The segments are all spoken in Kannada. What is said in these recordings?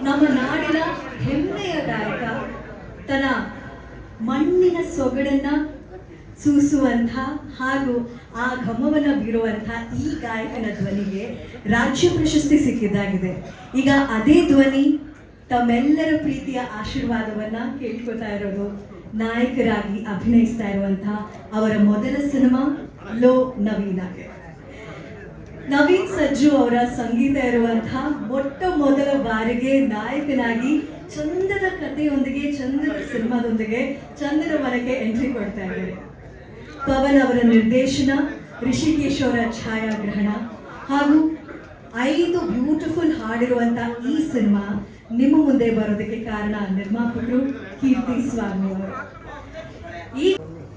ನಮ್ಮ ನಾಡಿನ ಹೆಮ್ಮೆಯ ಗಾಯಕ ತನ್ನ ಮಣ್ಣಿನ ಸೊಗಡನ್ನ ಸೂಸುವಂಥ ಹಾಗೂ ಆ ಘಮವನ್ನು ಬೀರುವಂಥ ಈ ಗಾಯಕನ ಧ್ವನಿಗೆ ರಾಜ್ಯ ಪ್ರಶಸ್ತಿ ಸಿಕ್ಕಿದ್ದಾಗಿದೆ. ಈಗ ಅದೇ ಧ್ವನಿ ತಮ್ಮೆಲ್ಲರ ಪ್ರೀತಿಯ ಆಶೀರ್ವಾದವನ್ನ ಕೇಳ್ಕೊತಾ ಇರೋದು ನಾಯಕರಾಗಿ ಅಭಿನಯಿಸ್ತಾ ಇರುವಂಥ ಅವರ ಮೊದಲ ಸಿನಿಮಾ ಲೋ ನವೀನಾಗೆ. ನವೀನ್ ಸಜ್ಜು ಅವರ ಸಂಗೀತ ಇರುವಂತಹ ಮೊಟ್ಟ ಮೊದಲ ಬಾರಿಗೆ ನಾಯಕನಾಗಿ ಚಂದದ ಕಥೆಯೊಂದಿಗೆ, ಚಂದದ ಸಿನಿಮಾದೊಂದಿಗೆ ಚಂದನ ಮನಕ್ಕೆ ಎಂಟ್ರಿ ಕೊಡ್ತಾ ಇದ್ದಾರೆ. ಪವನ್ ಅವರ ನಿರ್ದೇಶನ, ರಿಷಿಕೇಶ್ ಅವರ ಛಾಯಾಗ್ರಹಣ ಹಾಗೂ 5 ಬ್ಯೂಟಿಫುಲ್ ಹಾಡಿರುವಂಥ ಈ ಸಿನಿಮಾ ನಿಮ್ಮ ಮುಂದೆ ಬರೋದಕ್ಕೆ ಕಾರಣ ನಿರ್ಮಾಪಕರು ಕೀರ್ತಿ ಸ್ವಾಮಿ ಅವರು. ಈ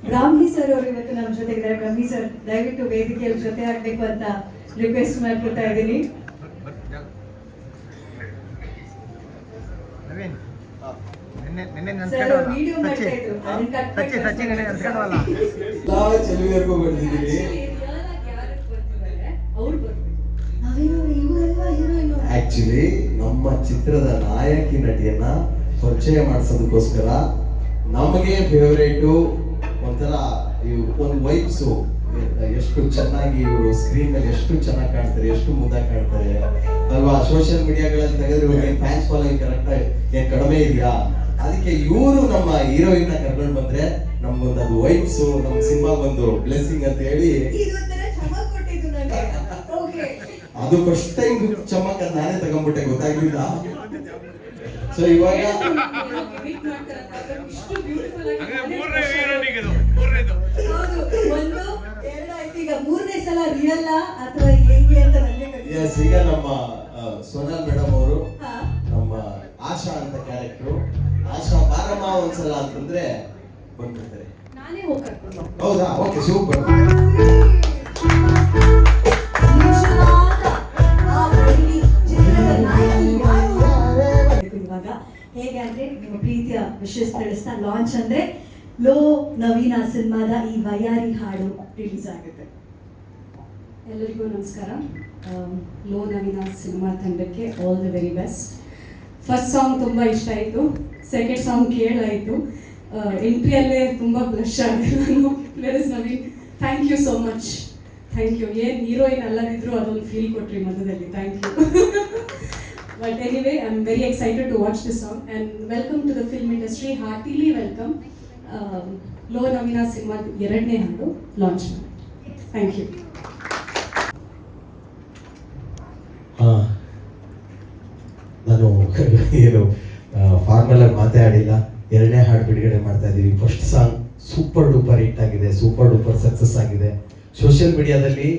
ಬ್ರಾಹ್ಮಿ ಸರ್ ಅವರು ಇವತ್ತು ನಮ್ಮ ಜೊತೆಗಿದ್ದಾರೆ. ಬ್ರಾಹ್ಮಿ ಸರ್, ದಯವಿಟ್ಟು ವೇದಿಕೆಯಲ್ಲಿ ಜೊತೆ ಆಗಬೇಕು ಅಂತ ರಿಕ್ವೆಸ್ಟ್ ಮಾಡ್ಕೊತಾ ಇದ್ದೀನಿ. ವಿಡಿಯೋ ಮಾಡ್ತಾ ಇದ್ರು, ಆಕ್ಚುಲಿ ನಮ್ಮ ಚಿತ್ರದ ನಾಯಕಿ ನಟಿಯನ್ನ ಪರಿಚಯ ಮಾಡಿಸೋದಕ್ಕೋಸ್ಕರ ನಮಗೆ ಫೇವರೇಟು ಒಂಥರ ಒಂದು ವೈಬ್ಸು, ಎಷ್ಟು ಚೆನ್ನಾಗಿ ಇವರು ಸ್ಕ್ರೀನ್ ಮೇಲೆ ಎಷ್ಟು ಚೆನ್ನಾಗಿ ಕಾಣ್ತಾರೆ, ಎಷ್ಟು ಮುದ್ದಾಗಿ ಕಾಣ್ತಾರೆ ಅಲ್ವಾ. ಸೋಷಿಯಲ್ ಮೀಡಿಯಾಗಳಲ್ಲಿ ತೆಗೆದ್ರೆ ಫ್ಯಾನ್ಸ್ ಫಾಲೋಯಿಂಗ್ ಕರೆಕ್ಟ್ ಏನ್ ಕಡಿಮೆ ಇದೆಯಾ, ಅದಕ್ಕೆ ಇವರು ನಮ್ಮ ಹೀರೋಯಿನ್ ಕರ್ಕೊಂಡು ಬಂದ್ರೆ ನಮ್ಗೊಂದು ಅದು ವೈಬ್ಸು, ನಮ್ಮ ಸಿನಿಮಾಗೊಂದು ಬ್ಲೆಸ್ಸಿಂಗ್ ಅಂತ ಹೇಳಿ ಅದು ಫಸ್ಟ್ ಟೈಮ್ ಚಮಕ್ ಅದು ನಾನೇ ತಗೊಂಡ್ಬಿಟ್ಟೆ, ಗೊತ್ತಾಗ್ಲಿಲ್ಲ. ಸೊ ಇವಾಗ ಮೂರನೇ ಸಲ ರಿಯಲ್ ಅಥವಾ ಹೆಂಗೆ ಅಂತ ಎಸ್, ಈಗ ನಮ್ಮ ಸೋನಾಲ್ ಮೇಡಮ್ ಅವರು ನಮ್ಮ ಆಶಾ ಅಂತ ಕ್ಯಾರೆಕ್ಟರ್, ಆಶಾ ಬಾರಮ್ಮ ಒಂದ್ಸಲ ಅಂತಂದ್ರೆ ಬಂದ್ಬಿಡ್ತಾರೆ. ನಾನೇ ಹೋಗಿ ಕರ್ಕೊಂಡು. ಹೌದಾ? Okay, super. ಇವಾಗ ಹೇಗೆ ಅಂದ್ರೆ ನಿಮ್ಮ ಪ್ರೀತಿಯ ವಿಷಯ ತಿಳಿಸ್ತಾ ಲಾಂಚ್ ಅಂದ್ರೆ ಲೋ ನವೀನ ಸಿನಿಮಾದ ಈ ವಯಾರಿ ಹಾಡು ರಿಲೀಸ್ ಆಗುತ್ತೆ. ಎಲ್ಲರಿಗೂ ನಮಸ್ಕಾರ. ಲೋ ನವೀನ ಸಿನಿಮಾ ತಂಡಕ್ಕೆ all the very best. First song ತುಂಬ ಇಷ್ಟ ಆಯಿತು, ಸೆಕೆಂಡ್ ಸಾಂಗ್ ಕೇಳಾಯಿತು, ಎಂಟ್ರಿಯಲ್ಲೇ ತುಂಬ ಬ್ಲಶ್ ಆಗಿದೆ ನಾನು. Please Naveen, thank you so much, thank you. ಏನು ಹೀರೋಯಿನ್ ಅಲ್ಲದಿದ್ರು ಅದೊಂದು ಫೀಲ್ ಕೊಟ್ರಿ ಮಧ್ಯದಲ್ಲಿ, thank you. But anyway, I am very excited to watch this song and welcome to the film industry, heartily welcome. ಲೋ ನವೀನ ಸಿನಿಮಾದ 2ನೇ ಹಾಡು ಲಾಂಚ್ ಮಾಡಿ. Thank you. ನಾನು ಏನು ಫಾರ್ಮಲ್ ಆಗಿ ಮಾತಾಡಿಲ್ಲ, 2ನೇ ಹಾಡು ಬಿಡುಗಡೆ ಮಾಡ್ತಾ ಇದ್ದೀವಿ. First song super duper hit ಆಗಿದೆ, ಸೂಪರ್ ಡೂಪರ್ ಸಕ್ಸಸ್ ಆಗಿದೆ. ಸೋಷಿಯಲ್ ಮೀಡಿಯಾದಲ್ಲಿ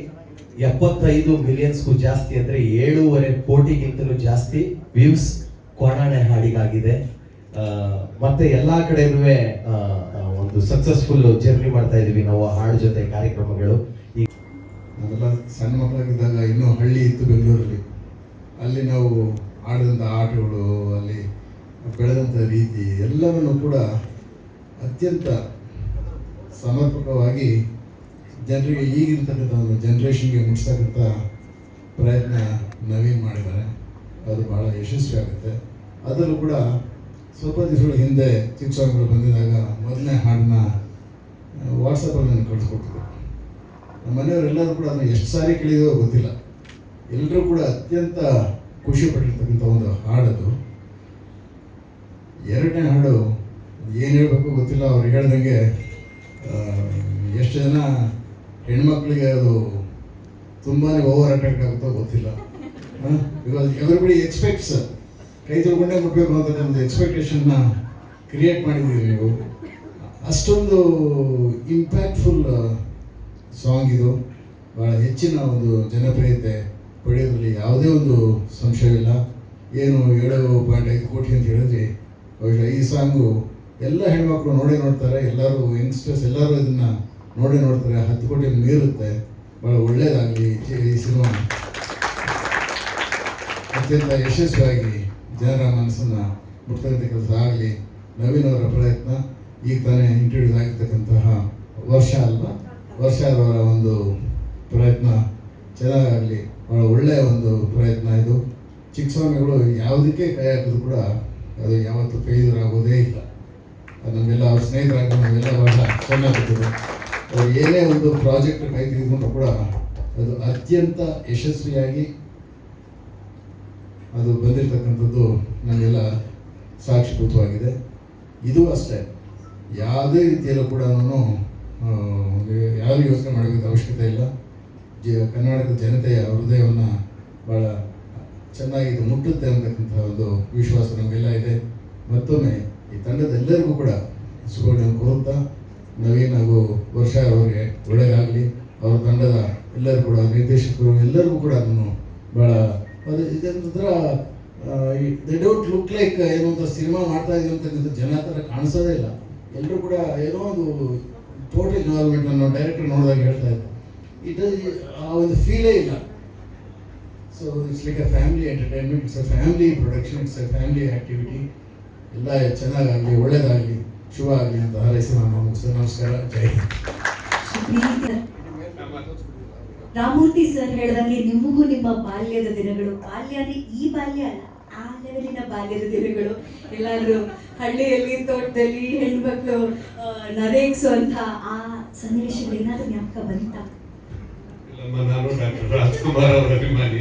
75 ಮಿಲಿಯನ್ಸ್ಗೂ ಜಾಸ್ತಿ ಅಂದರೆ 7.5 ಕೋಟಿಗಿಂತಲೂ ಜಾಸ್ತಿ ವ್ಯೂಸ್ ಕೊಡಾಣೆ ಹಾಡಿಗಾಗಿದೆ. ಮತ್ತೆ ಎಲ್ಲ ಕಡೆನೂ ಒಂದು ಸಕ್ಸಸ್ಫುಲ್ ಜರ್ನಿ ಮಾಡ್ತಾ ಇದ್ದೀವಿ ನಾವು ಹಾಡು ಜೊತೆ ಕಾರ್ಯಕ್ರಮಗಳು. ನಾವೆಲ್ಲ ಸಣ್ಣ ಮಕ್ಕಳಾಗಿದ್ದಾಗ ಇನ್ನೂ ಹಳ್ಳಿ ಇತ್ತು ಬೆಂಗಳೂರಲ್ಲಿ, ಅಲ್ಲಿ ನಾವು ಆಡಿದಂಥ ಆಟಗಳು, ಅಲ್ಲಿ ಬೆಳೆದಂಥ ರೀತಿ ಎಲ್ಲವನ್ನೂ ಕೂಡ ಅತ್ಯಂತ ಸಮರ್ಪಕವಾಗಿ ಜನರಿಗೆ, ಈಗಿರ್ತಕ್ಕಂಥ ಒಂದು ಜನ್ರೇಷನ್ಗೆ ಮುಟ್ಟಿಸ್ತಕ್ಕಂಥ ಪ್ರಯತ್ನ ನವೀನ್ ಮಾಡಿದ್ದಾರೆ. ಅದು ಭಾಳ ಯಶಸ್ವಿ ಆಗುತ್ತೆ. ಅದರಲ್ಲೂ ಕೂಡ ಸ್ವಲ್ಪ ದಿವಸಗಳ ಹಿಂದೆ ಚಿಕ್ಕ ಸಾಂಗ್ಗಳು ಬಂದಿದ್ದಾಗ ಮೊದಲನೇ ಹಾಡನ್ನ ವಾಟ್ಸಪ್ಪಲ್ಲಿ ನನಗೆ ಕಳಿಸ್ಕೊಟ್ಟಿದ್ರು. ನಮ್ಮ ಮನೆಯವರೆಲ್ಲರೂ ಕೂಡ ಅದನ್ನು ಎಷ್ಟು ಸಾರಿ ಕೇಳಿದೋ ಗೊತ್ತಿಲ್ಲ, ಎಲ್ಲರೂ ಕೂಡ ಅತ್ಯಂತ ಖುಷಿ ಪಟ್ಟಿರ್ತಕ್ಕಂಥ ಒಂದು ಹಾಡದು. 2ನೇ ಹಾಡು ಏನು ಹೇಳಬೇಕು ಗೊತ್ತಿಲ್ಲ. ಅವ್ರು ಹೇಳ್ದಂಗೆ ಎಷ್ಟು ಜನ ಹೆಣ್ಮಕ್ಳಿಗೆ ಅದು ತುಂಬಾ ಓವರ್ ಅಟ್ರಾಕ್ಟ್ ಆಗುತ್ತೋ ಗೊತ್ತಿಲ್ಲ. ಬಿಕಾಸ್ ಎವ್ರಿಬಡಿ ಎಕ್ಸ್ಪೆಕ್ಟ್ಸ್, ಕೈ ತೊಳ್ಕೊಂಡೇ ಮುಟ್ಬೇಕು ಅಂತ ಒಂದು ಎಕ್ಸ್ಪೆಕ್ಟೇಷನ್ನ ಕ್ರಿಯೇಟ್ ಮಾಡಿದ್ದೀರಿ ನೀವು. ಅಷ್ಟೊಂದು ಇಂಪ್ಯಾಕ್ಟ್ಫುಲ್ ಸಾಂಗ್ ಇದು. ಭಾಳ ಹೆಚ್ಚಿನ ಒಂದು ಜನಪ್ರಿಯತೆ ಪಡೆಯೋದ್ರಲ್ಲಿ ಯಾವುದೇ ಒಂದು ಸಂಶಯವಿಲ್ಲ. ಏನು 7.5 ಕೋಟಿ ಅಂತ ಹೇಳಿದ್ರಿ, ಬಹುಶಃ ಈ ಸಾಂಗು ಎಲ್ಲ ಹೆಣ್ಮಕ್ಳು ನೋಡ್ತಾರೆ, ಎಲ್ಲರೂ ಯಂಗ್ಸ್ಟರ್ಸ್ ಎಲ್ಲರೂ ಇದನ್ನು ನೋಡ್ತಾರೆ. 10 ಕೋಟಿ ಮೀರುತ್ತೆ. ಭಾಳ ಒಳ್ಳೆಯದಾಗಲಿ ಈ ಸಿನಿಮಾ, ಅತ್ಯಂತ ಯಶಸ್ವಿಯಾಗಿ ಜನರ ಮನಸ್ಸನ್ನು ಮುಟ್ತಕ್ಕಂಥ ಕೆಲಸ ಆಗಲಿ. ನವೀನ್ ಅವರ ಪ್ರಯತ್ನ, ಈಗ ತಾನೇ ಇಂಟ್ರೊಡ್ಯೂಸ್ ಆಗಿರ್ತಕ್ಕಂತಹ ವರ್ಷ ಅವರ ಒಂದು ಪ್ರಯತ್ನ ಚೆನ್ನಾಗಾಗಲಿ. ಭಾಳ ಒಳ್ಳೆಯ ಒಂದು ಪ್ರಯತ್ನ ಇದು. ಚಿಕ್ಕಸ್ವಾಮಿಗಳು ಯಾವುದಕ್ಕೆ ಕೈ ಹಾಕಿದ್ರು ಕೂಡ ಅದು ಯಾವತ್ತೂ ಫೇಲ್ಯೂರ್ ಆಗೋದೇ ಇಲ್ಲ. ಅದು ನಮ್ಮೆಲ್ಲ ಅವ್ರ ಸ್ನೇಹಿತರಾಗಿ ನಾವೆಲ್ಲ ಭಾಳ ಚೆನ್ನಾಗಿರ್ತಿದ್ರು. ಅವ್ರು ಏನೇ ಒಂದು ಪ್ರಾಜೆಕ್ಟ್ ಕೈ ತೆಗೆದುಕೊಂಡ್ರು ಕೂಡ ಅದು ಅತ್ಯಂತ ಯಶಸ್ವಿಯಾಗಿ ಅದು ಬಂದಿರತಕ್ಕಂಥದ್ದು ನಮಗೆಲ್ಲ ಸಾಕ್ಷೀಭೂತವಾಗಿದೆ. ಇದು ಅಷ್ಟೇ, ಯಾವುದೇ ರೀತಿಯಲ್ಲೂ ಕೂಡ ಯಾರು ಯೋಚನೆ ಮಾಡಬೇಕಾದ ಅವಶ್ಯಕತೆ ಇಲ್ಲ. ಕರ್ನಾಟಕದ ಜನತೆಯ ಹೃದಯವನ್ನು ಭಾಳ ಚೆನ್ನಾಗಿ ಇದು ಮುಟ್ಟುತ್ತೆ ಅಂತಕ್ಕಂಥ ಒಂದು ವಿಶ್ವಾಸ ನಮಗೆಲ್ಲ ಇದೆ. ಮತ್ತೊಮ್ಮೆ ಈ ತಂಡದ ಎಲ್ಲರಿಗೂ ಕೂಡ ಶುಭಗಳನ್ನು ಕೋರುತ್ತಾ, ನವೀನ್ ಹಾಗೂ ವರ್ಷ ಅವರಿಗೆ ಒಳ್ಳೆಯದಾಗಲಿ. ಅವರ ತಂಡದ ಎಲ್ಲರೂ ಕೂಡ ನಿರ್ದೇಶಕರು ಎಲ್ಲರಿಗೂ ಕೂಡ ನಾನು ಭಾಳ ಅದು ಇದೊಂಥರ ದೇ ಡೋಂಟ್ ಲುಕ್ ಲೈಕ್ ಏನೋ ಒಂಥರ ಸಿನಿಮಾ ಮಾಡ್ತಾ ಇದೀವಿ ಅಂತಕ್ಕಂಥ ಜನ ಥರ ಕಾಣಿಸೋದೇ ಇಲ್ಲ. ಎಲ್ಲರೂ ಕೂಡ ಏನೋ ಒಂದು ಟೋಟಲ್ ಇನ್ವಾಲ್ವ್ಮೆಂಟ್ ನಾವು ಡೈರೆಕ್ಟರ್ ನೋಡಿದಾಗ ಹೇಳ್ತಾ ಇದ್ದೆ, ಆ ಒಂದು ಫೀಲೇ ಇಲ್ಲ. So it's like A family entertainment, it's A family production, it's A family activity. ಎಲ್ಲ ಚೆನ್ನಾಗಾಗಲಿ, ಒಳ್ಳೆಯದಾಗಲಿ, ಶುಭ ಆಗಲಿ ಅಂತ ಹಾರೈಸಿ ನಾನು ಮುಗಿಸ್ತೇನೆ. ನಮಸ್ಕಾರ, ಜೈ ಹಿಂದ್. ರಾಮಮೂರ್ತಿ ಸರ್ ಹೇಳ್ದಂಗೆ ನಿಮಗೂ ನಿಮ್ಮ ಬಾಲ್ಯದ ದಿನಗಳು, ಬಾಲ್ಯ ಅಂದ್ರೆ ಈ ಬಾಲ್ಯ ಅಲ್ಲ, ಆ ಲೆವೆಲಿನ ಬಾಲ್ಯದ ದಿನಗಳು, ಎಲ್ಲಾದ್ರೂ ಹಳ್ಳಿಯಲ್ಲಿ ತೋಟದಲ್ಲಿ ಹೆಣ್ಮಕ್ಳು ನರೇಗಿಸುವಂಥ ಆ ಸನ್ನಿವೇಶಗಳು ಏನಾದ್ರೂ ಜ್ಞಾಪಕ ಬಂತ? ನಾನು ಡಾಕ್ಟರ್ ರಾಜ್ಕುಮಾರ್ ಅವರ ಅಭಿಮಾನಿ.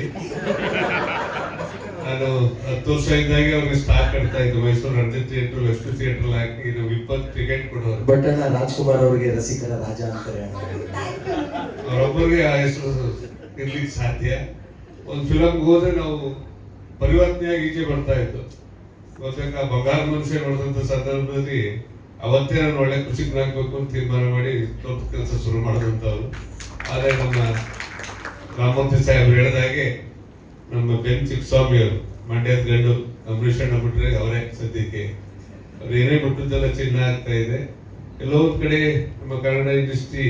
ನಾನು 10 ವರ್ಷ ಇದ್ದಾಗೆ ಅವ್ರಿಗೆ ಸ್ಟಾಕ್ ಕಟ್ತಾ ಇದ್ದು. ಮೈಸೂರು ರಂಜಿತ್ ಥಿಯೇಟರ್, ಲಕ್ಷ್ಮಿ ಥಿಯೇಟರ್ ಹಾಕಿ ನಾವು 20 ಟಿಕೆಟ್ ಕೊಡೋರು. ಬಟ್ ರಾಜ್ಕುಮಾರ್ ಅವರಿಗೆ ರಸಿಕರ ರಾಜ ಅಂತಾರೆ. ಅವರೊಬ್ಬರಿಗೆ ಆ ಹೆಸರು ಇರ್ಲಿಕ್ಕೆ ಸಾಧ್ಯ. ಒಂದು ಫಿಲಮ್ಗೆ ಹೋದ್ರೆ ನಾವು ಪರಿವರ್ತನೆಯಾಗಿ ಈಚೆ ಬರ್ತಾ ಇತ್ತು. ಗೊತ್ತಾಗ ಬಂಗಾರ ಮನುಷ್ಯ ನೋಡಿದಂಥ ಸಂದರ್ಭದಲ್ಲಿ ಅವತ್ತೇ ನಾನು ಒಳ್ಳೆ ಕೃಷಿಕನಾಗಬೇಕು ಅಂತ ತೀರ್ಮಾನ ಮಾಡಿ ತೋಟದ ಕೆಲಸ ಶುರು ಮಾಡಿದಂಥವ್ರು. ಆದರೆ ನಮ್ಮ ರಾಮಮೂರ್ತಿ ಸಾಹೇಬ್ ಹೇಳಿದಾಗೆ ನಮ್ಮ ಬೆನ್ ಚಿಕ್ಕಸ್ವಾಮಿ ಅವರು, ಮಂಡ್ಯದ ಗಂಡು, ಅಂಬರೀಷ್ ಅಣ್ಣ ಬಿಟ್ಟರೆ ಅವರೇ ಸದ್ಯಕ್ಕೆ. ಅವ್ರು ಏನೇ ಬಿಟ್ಟದ್ದೆಲ್ಲ ಚಿನ್ನ ಆಗ್ತಾ ಇದೆ. ಎಲ್ಲೋ ಒಂದು ಕಡೆ ನಮ್ಮ ಕನ್ನಡ ಇಂಡಸ್ಟ್ರಿ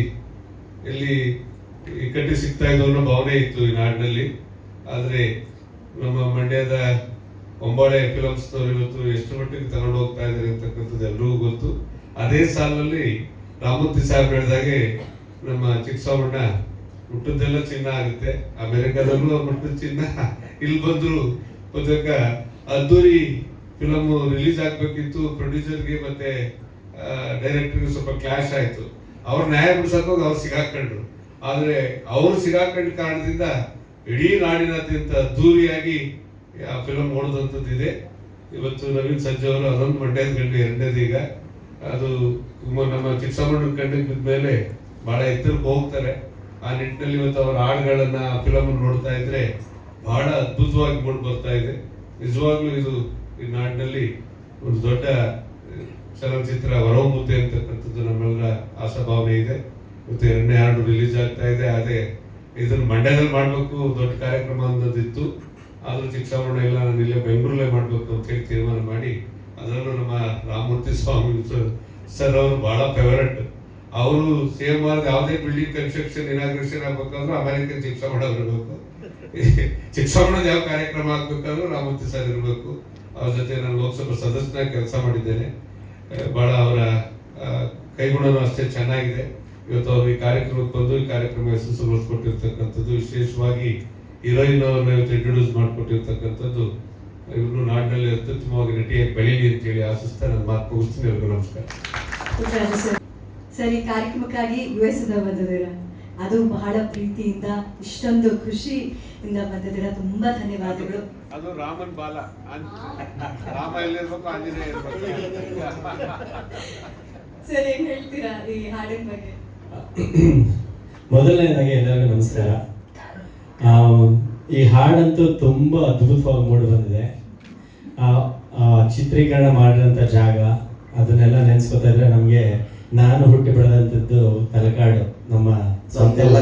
ಎಲ್ಲಿ ಇಕ್ಕಟ್ಟಿ ಸಿಗ್ತಾ ಇದ್ದು ಅನ್ನೋ ಭಾವನೆ ಇತ್ತು ಈ ನಾಡಿನಲ್ಲಿ. ಆದರೆ ನಮ್ಮ ಮಂಡ್ಯದ ಒಂಬಾಳೆ ಫಿಲಮ್ಸ್ನವ್ರು ಇವತ್ತು ಎಷ್ಟು ಮಟ್ಟಿಗೆ ತಗೊಂಡು ಹೋಗ್ತಾ ಇದ್ದಾರೆ ಅಂತಕ್ಕಂಥದ್ದು ಎಲ್ರಿಗೂ ಗೊತ್ತು. ಅದೇ ಸಾಲಿನಲ್ಲಿ ರಾಮಮೂರ್ತಿ ಸಾಹೇಬ್ ಹೇಳಿದಾಗೆ ನಮ್ಮ ಚಿಕ್ಕಸ್ವಾಮಣ್ಣ ಹುಟ್ಟದ್ದೆಲ್ಲ ಚಿನ್ನ ಆಗುತ್ತೆ. ಅಮೆರಿಕದಲ್ಲೂ ಮಟ್ಟದ ಚಿನ್ನ, ಇಲ್ಲಿ ಬಂದ್ರು ಬಹುತೇಕ ಅದ್ದೂರಿ ಫಿಲಮ್ ರಿಲೀಸ್ ಆಗ್ಬೇಕಿತ್ತು. ಪ್ರೊಡ್ಯೂಸರ್ಗೆ ಮತ್ತೆ ಡೈರೆಕ್ಟರ್ಗೆ ಸ್ವಲ್ಪ ಕ್ಲಾಶ್ ಆಯ್ತು. ಅವ್ರ ನ್ಯಾಯ ಬಿಡಿಸೋಕೆ ಅವ್ರು ಸಿಗಾಕೊಂಡ್ರು. ಆದರೆ ಅವ್ರು ಸಿಗಾಕೊಂಡ ಕಾರಣದಿಂದ ಇಡೀ ನಾಡಿನಾದ್ಯಂತ ಅದ್ದೂರಿಯಾಗಿ ಆ ಫಿಲಮ್ ನೋಡಿದಂಥದ್ದು ಇದೆ. ಇವತ್ತು ನವೀನ್ ಸಂಜೆ ಅವರು ಅದೊಂದು ಮಂಡ್ಯದ ಗಂಡು, ಎರಡನೇದು ಈಗ ಅದು ನಮ್ಮ ಚಿಕ್ಕಸ್ವಾಮಣ್ಣನ ಕಣ್ಣಿಗೆ ಬಿದ್ದ ಮೇಲೆ ಬಹಳ ಎತ್ತರಕ್ಕೆ ಹೋಗ್ತಾರೆ. ಆ ನಿಟ್ಟಿನಲ್ಲಿ ಇವತ್ತು ಅವರ ಹಾಡುಗಳನ್ನ ಫಿಲಮ್ ನೋಡ್ತಾ ಇದ್ರೆ ಬಹಳ ಅದ್ಭುತವಾಗಿ ಮೂಡಿ ಬರ್ತಾ ಇದೆ. ನಿಜವಾಗ್ಲೂ ಇದು ಈ ನಾಡಿನಲ್ಲಿ ಒಂದು ದೊಡ್ಡ ಚಲನಚಿತ್ರ ಹೊರಹೊಮ್ಮುತ್ತೆ ಅಂತಕ್ಕಂಥದ್ದು ನಮ್ಮೆಲ್ಲರ ಆಶಾಭಾವನೆ ಇದೆ. ಇವತ್ತು 2ನೇ ಹಾಡು ರಿಲೀಸ್ ಆಗ್ತಾ ಇದೆ. ಅದೇ ಇದನ್ನು ಮಂಡ್ಯದಲ್ಲಿ ಮಾಡಬೇಕು, ದೊಡ್ಡ ಕಾರ್ಯಕ್ರಮ ಅನ್ನೋದಿತ್ತು. ಆದರೂ ಚಿಕ್ಕಸ್ವಾಮಣ್ಣ ಇಲ್ಲ, ನಾನು ಇಲ್ಲೇ ಬೆಂಗಳೂರಲ್ಲೇ ಮಾಡಬೇಕು ಅಂತ ಹೇಳಿ ತೀರ್ಮಾನ ಮಾಡಿ, ಅದರಲ್ಲೂ ನಮ್ಮ ರಾಮಮೂರ್ತಿ ಸ್ವಾಮಿ ಸರ್ ಅವರು ಬಹಳ ಫೇವರೆಟ್. ಅವರು ಸೇವ್ ಮಾಡಿದ ಯಾವುದೇ ಬಿಲ್ಡಿಂಗ್ ಕನ್ಸ್ಟ್ರಕ್ಷನ್ ಇನಾಗ್ರೇಷನ್ ಆಗ್ಬೇಕಾದ್ರೂ ಅಮೆರಿಕನ್ ಚಿಕ್ಕಸ್ವಾಮಣ್ಣ ಇರಬೇಕು. ಚಿಕ್ಕಸ್ವಾಮಣ್ಣದ ಯಾವ ಕಾರ್ಯಕ್ರಮ ಆಗ್ಬೇಕಾದ್ರೂ ರಾಮಮೂರ್ತಿ ಸರ್ ಇರಬೇಕು. ಅವ್ರ ಜೊತೆ ನಾನು ಲೋಕಸಭಾ ಸದಸ್ಯನಾಗಿ ಕೆಲಸ ಮಾಡಿದ್ದೇನೆ. ಬಹಳ ಅವರ ಕೈಗುಣನೂ ಅಷ್ಟೇ ಚೆನ್ನಾಗಿದೆ. ಇವತ್ತು ಅವರು ಈ ಕಾರ್ಯಕ್ರಮಕ್ಕೆ ಬಂದು ಈ ಕಾರ್ಯಕ್ರಮ ಯಶಸ್ಸುಗೊಳಿಸ್ಕೊಟ್ಟಿರ್ತಕ್ಕಂಥದ್ದು, ವಿಶೇಷವಾಗಿ ಹೀರೋಯಿನ್ ಅವ್ರನ್ನ ಇವತ್ತು ಇಂಟ್ರೊಡ್ಯೂಸ್ ಮಾಡಿಕೊಟ್ಟಿರ್ತಕ್ಕಂಥದ್ದು, ಇವರು ನಾಡಿನಲ್ಲಿ ಅತ್ಯುತ್ತಮವಾಗಿ ನಟಿಯಾಗಿ ಬೆಳೀಲಿ ಅಂತೇಳಿ ಆಶಿಸ್ತಾ ನನ್ನ ಮಾತು ಮುಗಿಸ್ತೀನಿ. ಅವ್ರಿಗೂ ನಮಸ್ಕಾರ. ಸರ್, ಈ ಕಾರ್ಯಕ್ರಮಕ್ಕಾಗಿ US ಇಂದ ಬಂದಿದ್ದೀರಾ, ಅದು ಬಹಳ ಪ್ರೀತಿಯಿಂದ ಇಷ್ಟೊಂದು ಖುಷಿಯಿಂದ ಬಂದಿದ್ದೀರಾ. ತುಂಬಾ ಧನ್ಯವಾದಗಳು. ಅದು ರಾಮನ್ ಬಾಲ, ರಾಮ ಎಲ್ಲಿರ್ಬೇಕು, ಆಂಜನೇಯ ಇರ್ಬೇಕು. ಸರ್, ಏನ್ ಹೇಳ್ತೀರಾ ಈ ಹಾಡಿನ ಬಗ್ಗೆ? ಮೊದಲನೇದಾಗಿ ಎಲ್ಲರಿಗೂ ನಮಸ್ಕಾರ. ಈ ಹಾಡಂತೂ ತುಂಬ ಅದ್ಭುತವಾಗಿ ಮೂಡಿ ಬಂದಿದೆ. ಚಿತ್ರೀಕರಣ ಮಾಡಿರೋಂಥ ಜಾಗ ಅದನ್ನೆಲ್ಲ ನೆನೆಸ್ಕೊತಾ ಇದ್ರೆ ನಮಗೆ ನಾನು ಹುಟ್ಟಿ ಬೆಳೆದಂಥದ್ದು ತಲಕಾಡು, ನಮ್ಮ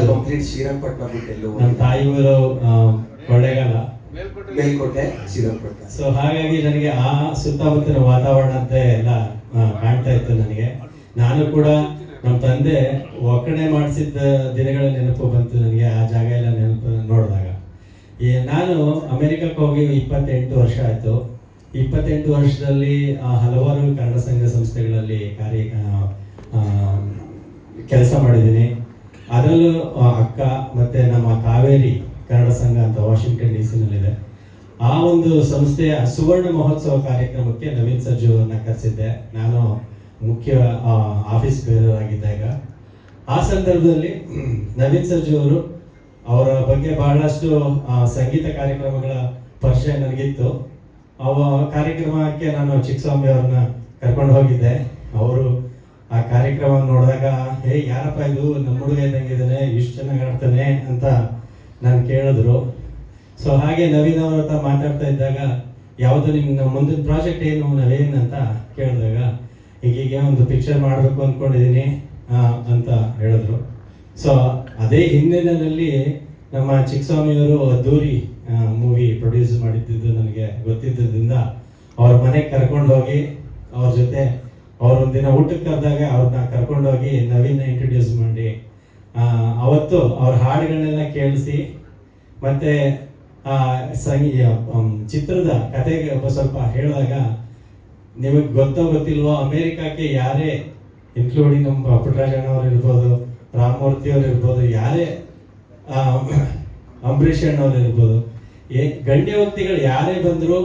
ಕಂಪ್ಲೀಟ್ ಶ್ರೀರಂಗಪಟ್ಟಣ ಬಿಟ್ಟು ನಮ್ಮ ತಾಯಿ ಊರು ಕೊಳ್ಳೇಗಾಲ, ಮೇಲ್ಕೋಟೆ, ಶ್ರೀರಂಗಪಟ್ಟಣ. ಸೊ ಹಾಗಾಗಿ ನನಗೆ ಆ ಸುತ್ತಮುತ್ತಲಿನ ವಾತಾವರಣ ಅಂತ ಎಲ್ಲ ಕಾಣ್ತಾ ಇತ್ತು ನನಗೆ. ನಾನು ಕೂಡ ನಮ್ಮ ತಂದೆ ಒಕ್ಕಣೆ ಮಾಡಿಸಿದ್ದ ದಿನಗಳ ನೆನಪು ಬಂತು ನನಗೆ, ಆ ಜಾಗ ಎಲ್ಲ ನೆನಪು ನೋಡಿದಾಗ. ನಾನು ಅಮೆರಿಕಕ್ಕೆ ಹೋಗಿ 28 ವರ್ಷ ಆಯಿತು. 28 ವರ್ಷದಲ್ಲಿ ಹಲವಾರು ಕನ್ನಡ ಸಂಘ ಸಂಸ್ಥೆಗಳಲ್ಲಿ ಕೆಲಸ ಮಾಡಿದ್ದೀನಿ. ಅದರಲ್ಲೂ ಅಕ್ಕ ಮತ್ತು ನಮ್ಮ ಕಾವೇರಿ ಕನ್ನಡ ಸಂಘ ಅಂತ ವಾಷಿಂಗ್ಟನ್ DC ನಲ್ಲಿದೆ. ಆ ಒಂದು ಸಂಸ್ಥೆಯ ಸುವರ್ಣ ಮಹೋತ್ಸವ ಕಾರ್ಯಕ್ರಮಕ್ಕೆ ನವೀನ್ ಸರ್ಜು ಅವರನ್ನ ಕರೆಸಿದ್ದೆ. ನಾನು ಮುಖ್ಯ ಆಫೀಸ್ ಬೇರರ್ ಆಗಿದ್ದಾಗ ಆ ಸಂದರ್ಭದಲ್ಲಿ ನವೀನ್ ಸರ್ಜು ಅವರು ಅವರ ಬಗ್ಗೆ ಬಹಳಷ್ಟು ಸಂಗೀತ ಕಾರ್ಯಕ್ರಮಗಳ ಪರಿಚಯ ನನಗಿತ್ತು. ಕಾರ್ಯಕ್ರಮಕ್ಕೆ ನಾನು ಚಿಕ್ಕಸ್ವಾಮಿ ಅವ್ರನ್ನ ಕರ್ಕೊಂಡು ಹೋಗಿದ್ದೆ. ಅವರು ಆ ಕಾರ್ಯಕ್ರಮ ನೋಡಿದಾಗ ಯಾರಪ್ಪ ಇದು ನಮ್ಮ ಹುಡುಗ ಇದ್ದಂಗಿದ್ದಾನೆ, ಇಷ್ಟು ಚೆನ್ನಾಗಿ ಆಡ್ತಾನೆ ಅಂತ ನಾನು ಕೇಳಿದ್ರು. ಸೊ ಹಾಗೆ ನವೀನ್ ಅವ್ರ ಹತ್ರ ಮಾತಾಡ್ತಾ ಇದ್ದಾಗ ಯಾವುದು ನಿಮ್ಮ ಮುಂದಿನ ಪ್ರಾಜೆಕ್ಟ್ ಏನು ನವೀನ್ ಅಂತ ಕೇಳಿದಾಗ ಹೀಗೆ ಒಂದು ಪಿಕ್ಚರ್ ಮಾಡಬೇಕು ಅಂದ್ಕೊಂಡಿದ್ದೀನಿ ಅಂತ ಹೇಳಿದ್ರು. ಸೊ ಅದೇ ಹಿನ್ನೆಲೆಯಲ್ಲಿ ನಮ್ಮ ಚಿಕ್ಕಸ್ವಾಮಿಯವರು ಅದ್ದೂರಿ ಮೂವಿ ಪ್ರೊಡ್ಯೂಸ್ ಮಾಡಿದ್ದು ನನಗೆ ಗೊತ್ತಿದ್ದರಿಂದ ಅವ್ರ ಮನೆಗೆ ಕರ್ಕೊಂಡು ಹೋಗಿ ಅವ್ರ ಜೊತೆ ಒಂದಿನ ಊಟಕ್ಕೆ ಕರೆದಾಗ ಅವ್ರನ್ನ ಕರ್ಕೊಂಡೋಗಿ ನವೀನ ಇಂಟ್ರೊಡ್ಯೂಸ್ ಮಾಡಿ ಅವತ್ತು ಅವ್ರ ಹಾಡುಗಳನ್ನೆಲ್ಲ ಕೇಳಿಸಿ ಮತ್ತೆ ಚಿತ್ರದ ಕತೆಗೆ ಸ್ವಲ್ಪ ಹೇಳಿದಾಗ ನಿಮಗೆ ಗೊತ್ತಿಲ್ವೋ ಅಮೇರಿಕಾಕ್ಕೆ ಯಾರೇ ಇನ್ಕ್ಲೂಡಿಂಗ್ ನಮ್ಮ ಪುಟ್ಟರಾಜಣ್ಣವ್ರು ಇರ್ಬೋದು, ರಾಮಮೂರ್ತಿ ಅವ್ರು ಇರ್ಬೋದು, ಯಾರೇ ಅಂಬರೀಷ್ ಅಣ್ಣವ್ರು ಇರ್ಬೋದು, ಗಣ್ಯ ವ್ಯಕ್ತಿಗಳು ಯಾರೇ ಬಂದರೂ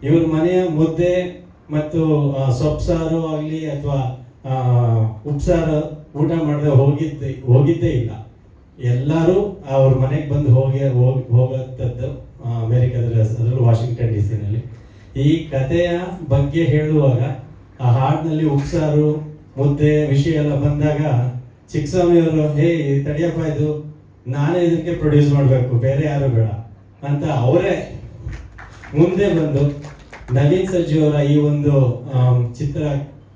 ಇವ್ರ ಮನೆಯ ಮುದ್ದೆ ಮತ್ತು ಸೊಪ್ಸಾರು ಆಗಲಿ ಅಥವಾ ಉಪ್ಸಾರು ಊಟ ಮಾಡದೆ ಹೋಗಿದ್ದೇ ಇಲ್ಲ. ಎಲ್ಲರೂ ಅವ್ರ ಮನೆಗೆ ಬಂದು ಹೋಗತ್ತದ್ದು ಅಮೇರಿಕಾದಲ್ಲಿ, ಅದರಲ್ಲೂ ವಾಷಿಂಗ್ಟನ್ ಡಿ ಸಿನಲ್ಲಿ. ಈ ಕಥೆಯ ಬಗ್ಗೆ ಹೇಳುವಾಗ ಆ ಹಾಡಿನಲ್ಲಿ ಉಪ್ಸಾರು ಮುದ್ದೆ ವಿಷಯ ಎಲ್ಲ ಬಂದಾಗ ಚಿಕ್ಕಸ್ವಾಮಿಯವರು ತಡಿಯಪ್ಪ ಇದು ನಾನೇ ಇದಕ್ಕೆ ಪ್ರೊಡ್ಯೂಸ್ ಮಾಡಬೇಕು, ಬೇರೆ ಯಾರು ಬೇಡ ಅಂತ ಅವರೇ ಮುಂದೆ ಬಂದು ನವೀನ್ ಸರ್ಜು ಅವರ ಈ ಒಂದು ಚಿತ್ರ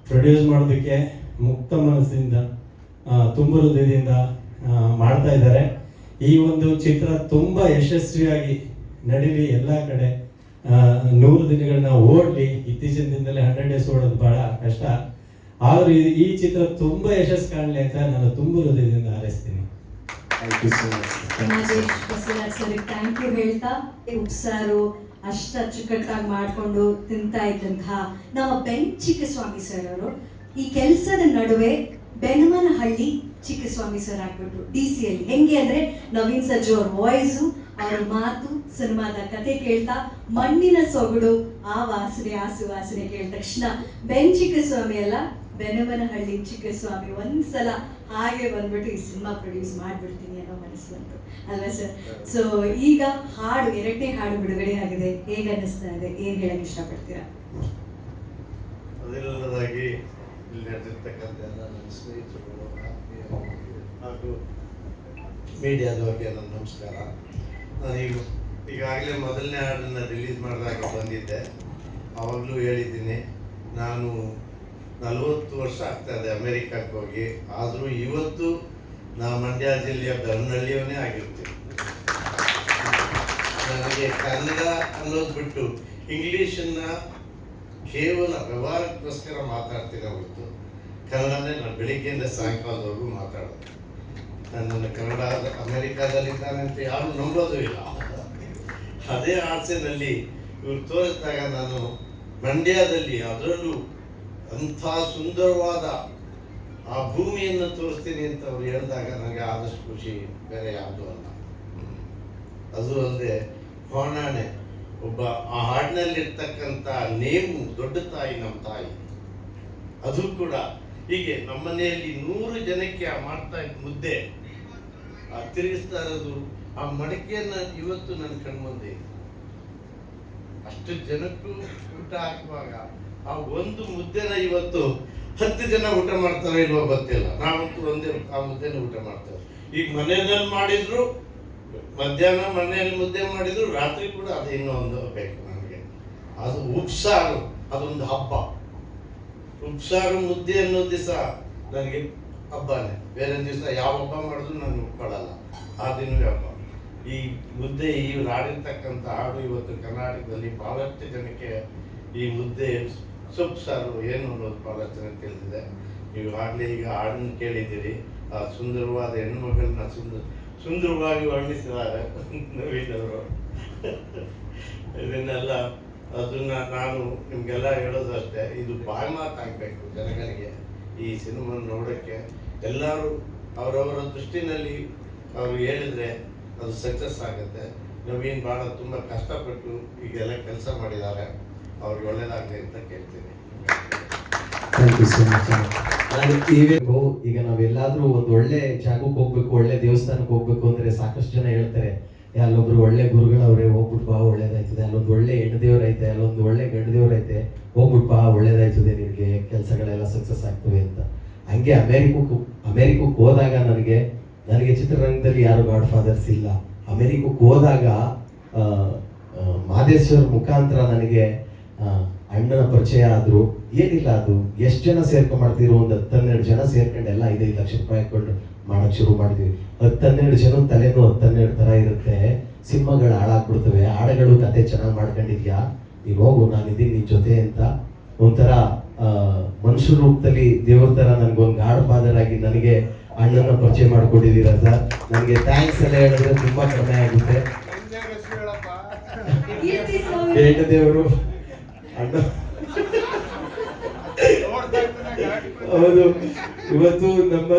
ಪ್ರೊಡ್ಯೂಸ್ ಮಾಡೋದಕ್ಕೆ ಮುಕ್ತ ಮನಸ್ಸಿಂದ ತುಂಬ ಹೃದಯದಿಂದ ಮಾಡ್ತಾ ಇದ್ದಾರೆ. ಈ ಒಂದು ಚಿತ್ರ ತುಂಬ ಯಶಸ್ವಿಯಾಗಿ ನಡೀಲಿ, ಎಲ್ಲ ಕಡೆ 100 ದಿನಗಳನ್ನ ಓಡಲಿ. ಇತ್ತೀಚಿನ ದಿನದಲ್ಲಿ 100 days ಓಡೋದು ಬಹಳ ಕಷ್ಟ, ಆದ್ರೆ ಈ ಚಿತ್ರ ತುಂಬಾ ಯಶಸ್ಸು ಕಾಣಲಿ ಅಂತ ನಾನು ತುಂಬ ಹೃದಯದಿಂದ ಹಾರೈಸ್ತೀನಿ. ಥ್ಯಾಂಕ್ ಯು ಹೇಳ್ತಾ, ಉಪ್ಸಾರು ಅಷ್ಟ ಅಚ್ಚುಕಟ್ಟಾಗಿ ಮಾಡಿಕೊಂಡು ತಿಂತಾ ಇದ್ದಂತಹ ನಮ್ಮ ಚಿಕ್ಕಸ್ವಾಮಿ ಸರ್ ಅವರು ಈ ಕೆಲಸದ ನಡುವೆ ಬೆನಮನಹಳ್ಳಿ ಚಿಕ್ಕಸ್ವಾಮಿ ಸರ್ ಆಗ್ಬಿಟ್ರು DC ಯಲ್ಲಿ. ಹೆಂಗೆ ಅಂದ್ರೆ ನವೀನ್ ಸರ್ಜು ಅವ್ರ ವಾಯ್ಸು, ಅವರ ಮಾತು, ಸಿನಿಮಾದ ಕತೆ ಕೇಳ್ತಾ ಮಣ್ಣಿನ ಸೊಗಡು, ಆ ವಾಸನೆ ಆ ಸುವಾಸನೆ ಕೇಳಿದ ತಕ್ಷಣ ಚಿಕ್ಕಸ್ವಾಮಿ ಅಲ್ಲ ಬೆನಮನಹಳ್ಳಿ ಚಿಕ್ಕಸ್ವಾಮಿ ಒಂದ್ಸಲ ಹಾಗೆ ಬಂದ್ಬಿಟ್ಟು ಈ ಸಿನಿಮಾ ಪ್ರೊಡ್ಯೂಸ್ ಮಾಡ್ಬಿಡ್ತೀನಿ ಅನ್ನೋ ಮನಸ್ಸು ಬಂತು ಅಲ್ವಾ ಸರ್? ಸೊ ಈಗ ಹಾಡು, 2ನೇ ಹಾಡು ಬಿಡುಗಡೆ ಆಗಿದೆ, ಹೇಗೆ ಅನ್ನಿಸ್ತಾ ಇದೆ, ಏನ್ ಹೇಳಕ್ ಇಷ್ಟಪಡ್ತೀರಾ? ಮೊದಲನೇದಾಗಿ ಇಲ್ಲಿ ನಡೆದಿರ್ತಕ್ಕಂಥ ಎಲ್ಲ ನನ್ನ ಸ್ನೇಹಿತರು ಹಾಗೂ ಮೀಡಿಯಾದವರಿಗೆ ನನ್ನ ನಮಸ್ಕಾರ. ನಾನೀಗ ಈಗಾಗಲೇ ಮೊದಲನೇ ಹಾಡನ್ನು ರಿಲೀಸ್ ಮಾಡಿದಾಗ ಬಂದಿದ್ದೆ. ಆವಾಗಲೂ ಹೇಳಿದ್ದೀನಿ, ನಾನು 40 ವರ್ಷ ಆಗ್ತಾಯಿದೆ ಅಮೇರಿಕಕ್ಕೆ ಹೋಗಿ, ಆದರೂ ಇವತ್ತು ನಾ ಮಂಡ್ಯ ಜಿಲ್ಲೆಯ ಬೆನ್ನಳ್ಳಿಯವನೇ ಆಗಿರ್ತೀನಿ. ನನಗೆ ಕನ್ನಡ ಅನ್ನೋದು ಬಿಟ್ಟು ಇಂಗ್ಲೀಷನ್ನು ಕೇವಲ ವ್ಯವಹಾರಕ್ಕೋಸ್ಕರ ಮಾತಾಡ್ತೀನಿ ಹೊರತು ಕನ್ನಡನೇ ನಾನು ಬೆಳಿಗ್ಗೆಯಿಂದ ಸಾಯಂಕಾಲದವರೆಗೂ ಮಾತಾಡೋದು. ನನ್ನನ್ನು ಕನ್ನಡ ಅಮೇರಿಕಾದಲ್ಲಿದ್ದಾನೆ ಅಂತ ಯಾರು ನಂಬೋದು ಇಲ್ಲ. ಅದೇ ಆಸೆನಲ್ಲಿ ಇವ್ರು ತೋರಿಸಿದಾಗ ನಾನು ಮಂಡ್ಯದಲ್ಲಿ, ಅದರಲ್ಲೂ ಅಂಥ ಸುಂದರವಾದ ಆ ಭೂಮಿಯನ್ನು ತೋರಿಸ್ತೀನಿ ಅಂತ ಅವ್ರು ಹೇಳಿದಾಗ ನನಗೆ ಆದಷ್ಟು ಖುಷಿ ಬೇರೆ ಯಾವುದೂ ಅಲ್ಲ. ಅದು ಅಲ್ಲದೆ ಹೊಣಾಣೆ, ಒಬ್ಬ ಆ ಹಾಡಿನಲ್ಲಿರ್ತಕ್ಕಂಥ ನೇಮು ದೊಡ್ಡ ತಾಯಿ ನಮ್ಮ ತಾಯಿ, ಅದು ಕೂಡ ಹೀಗೆ ನಮ್ಮ ಮನೆಯಲ್ಲಿ 100 ಜನಕ್ಕೆ ಮಾಡ್ತಾ ಇದ್ದ ಮುದ್ದೆ ತಿರುಗಿಸ್ತಾ ಇರೋದು, ಆ ಮಡಿಕೆಯನ್ನು ಇವತ್ತು ನನ್ನ ಕಣ್ಮುಂದೆ ಇದೆ. ಅಷ್ಟು ಜನಕ್ಕೂ ಊಟ ಹಾಕುವಾಗ ಆ ಒಂದು ಮುದ್ದೆನ ಇವತ್ತು 10 ಜನ ಊಟ ಮಾಡ್ತಾರೆ ಇಲ್ವೋ ಗೊತ್ತಿಲ್ಲ. ನಾವಂತೂ ಒಂದೇ ಆ ಮುದ್ದೆನ ಊಟ ಮಾಡ್ತೇವೆ. ಈಗ ಮನೆಯಲ್ಲಿ ಮಾಡಿದ್ರು, ಮಧ್ಯಾಹ್ನ ಮನೆಯಲ್ಲಿ ಮುದ್ದೆ ಮಾಡಿದ್ರು, ರಾತ್ರಿ ಕೂಡ ಅದು ಇನ್ನೊಂದು ಬೇಕು ನನಗೆ. ಅದು ಉಪ್ಸಾರು, ಅದೊಂದು ಹಬ್ಬ. ಉಪ್ಸಾರು ಮುದ್ದೆ ಅನ್ನೋ ದಿವಸ ನನಗೆ ಹಬ್ಬನೇ. ಬೇರೆ ದಿವಸ ಯಾವ ಹಬ್ಬ ಮಾಡಿದ್ರು ನಾನು ಒಪ್ಕೊಳ್ಳಲ್ಲ, ಆ ದಿನವೇ ಹಬ್ಬ. ಈ ಮುದ್ದೆ, ಈ ಹಾಡಿರ್ತಕ್ಕಂಥ ಹಾಡು ಇವತ್ತು ಕರ್ನಾಟಕದಲ್ಲಿ ಭಾಳಷ್ಟು ಜನಕ್ಕೆ ಈ ಮುದ್ದೆ ಸೊಪ್ಪು ಸಾರು ಏನು ಅನ್ನೋದು ಭಾಳಷ್ಟು ಜನಕ್ಕೆ ತಿಳಿದಿದೆ. ನೀವು ಆಗಲೇ ಈಗ ಹಾಡನ್ನು ಕೇಳಿದ್ದೀರಿ. ಆ ಸುಂದರವಾದ ಹೆಣ್ಣುಮಗಳನ್ನ ಸುಂದರವಾಗಿ ವರ್ಣಿಸಿದ್ದಾರೆ ನವೀನ್ ಅವರು. ಇದನ್ನೆಲ್ಲ ಅದನ್ನು ನಾನು ನಿಮಗೆಲ್ಲ ಹೇಳೋದು ಅಷ್ಟೇ, ಇದು ಬಾಯಿ ಮಾತಾಗಬೇಕು ಜನಗಳಿಗೆ. ಈ ಸಿನಿಮಾ ನೋಡೋಕ್ಕೆ ಎಲ್ಲರೂ ಅವರವರ ದೃಷ್ಟಿನಲ್ಲಿ ಅವರು ಹೇಳಿದರೆ ಅದು ಸಕ್ಸಸ್ ಆಗುತ್ತೆ. ನವೀನ್ ಭಾಳ ತುಂಬ ಕಷ್ಟಪಟ್ಟು ಈಗೆಲ್ಲ ಕೆಲಸ ಮಾಡಿದ್ದಾರೆ. ಅವ್ರಿಗೆ ಒಳ್ಳೇದಾಗಲಿ ಅಂತ ಕೇಳ್ತೀನಿ. Thank you so much. ನಾನು ಈಗ ನಾವೆಲ್ಲಾದ್ರೂ ಒಂದು ಒಳ್ಳೆ ಜಾಗಕ್ಕೆ ಹೋಗ್ಬೇಕು, ಒಳ್ಳೆ ದೇವಸ್ಥಾನಕ್ಕೆ ಹೋಗ್ಬೇಕು ಅಂದ್ರೆ ಸಾಕಷ್ಟು ಜನ ಹೇಳ್ತಾರೆ, ಅಲ್ಲೊಬ್ರು ಒಳ್ಳೆ ಗುರುಗಳವ್ರೆ ಹೋಗ್ಬಿಟ್ಟು ಬಾ ಒಳ್ಳೇದಾಯ್ತದೆ, ಅಲ್ಲೊಂದು ಒಳ್ಳೆ ಹೆಣ್ಣು ದೇವ್ರೈತೆ, ಅಲ್ಲೊಂದು ಒಳ್ಳೆ ಗಂಡು ದೇವ್ರೈತೆ, ಹೋಗ್ಬಿಟ್ಟು ಬಾ ಒಳ್ಳೇದಾಯ್ತದೆ, ನಿನಗೆ ಕೆಲಸಗಳೆಲ್ಲ ಸಕ್ಸಸ್ ಆಗ್ತವೆ ಅಂತ. ಹಂಗೆ ಅಮೇರಿಕಕ್ಕೆ ಹೋದಾಗ ನನಗೆ ಚಿತ್ರರಂಗದಲ್ಲಿ ಯಾರು ಗಾಡ್ ಫಾದರ್ಸ್ ಇಲ್ಲ. ಅಮೇರಿಕಕ್ಕೆ ಹೋದಾಗ ಮಾದೇಶ್ವರ್ ಮುಖಾಂತರ ನನಗೆ ಅಣ್ಣನ ಪರಿಚಯ ಆದ್ರು. ಏನಿಲ್ಲ, ಅದು ಎಷ್ಟು ಜನ ಸೇರ್ಕೊಂಡ್ಮಾಡ್ತಿರೋ, ಒಂದು 10-12 ಜನ ಸೇರ್ಕೊಂಡು ಎಲ್ಲ 5-5 ಲಕ್ಷ ರೂಪಾಯಿ ಹಾಕೊಂಡು ಮಾಡಕ್ ಶುರು ಮಾಡಿದ್ವಿ. 10-12 ಜನ ತಲೆನೂ 10-12 ತರ ಇರುತ್ತೆ. ಸಿನಿಮಾಗಳು ಹಾಳಾಗ್ಬಿಡ್ತವೆ, ಹಾಡುಗಳು ಕತೆ ಚೆನ್ನಾಗಿ ಮಾಡ್ಕೊಂಡಿದ್ಯಾ, ನೀನು ಹೋಗು, ನಾನಿದ್ದೀನಿ ನಿನ್ ಜೊತೆ ಅಂತ ಒಂಥರ ಮನುಷ್ಯ ರೂಪದಲ್ಲಿ ದೇವ್ರ ತರ ನನ್ಗೊಂದು ಗಾಡ್ ಫಾದರ್ ಆಗಿ ನನಗೆ ಅಣ್ಣನ ಪರಿಚಯ ಮಾಡ್ಕೊಟ್ಟಿದ್ದೀರಾ ಸರ್. ನನಗೆ ಥ್ಯಾಂಕ್ಸ್ ಎಲ್ಲ ಹೇಳಿದ್ರೆ ತುಂಬಾ ಕಡಿಮೆ ಆಗುತ್ತೆ. ಕೀರ್ತಿ ಸ್ವಾಮಿ. ಹೆಣ್ಣು ದೇವರು ಅಣ್ಣ. ಹೌದು, ಇವತ್ತು ನಮ್ಮ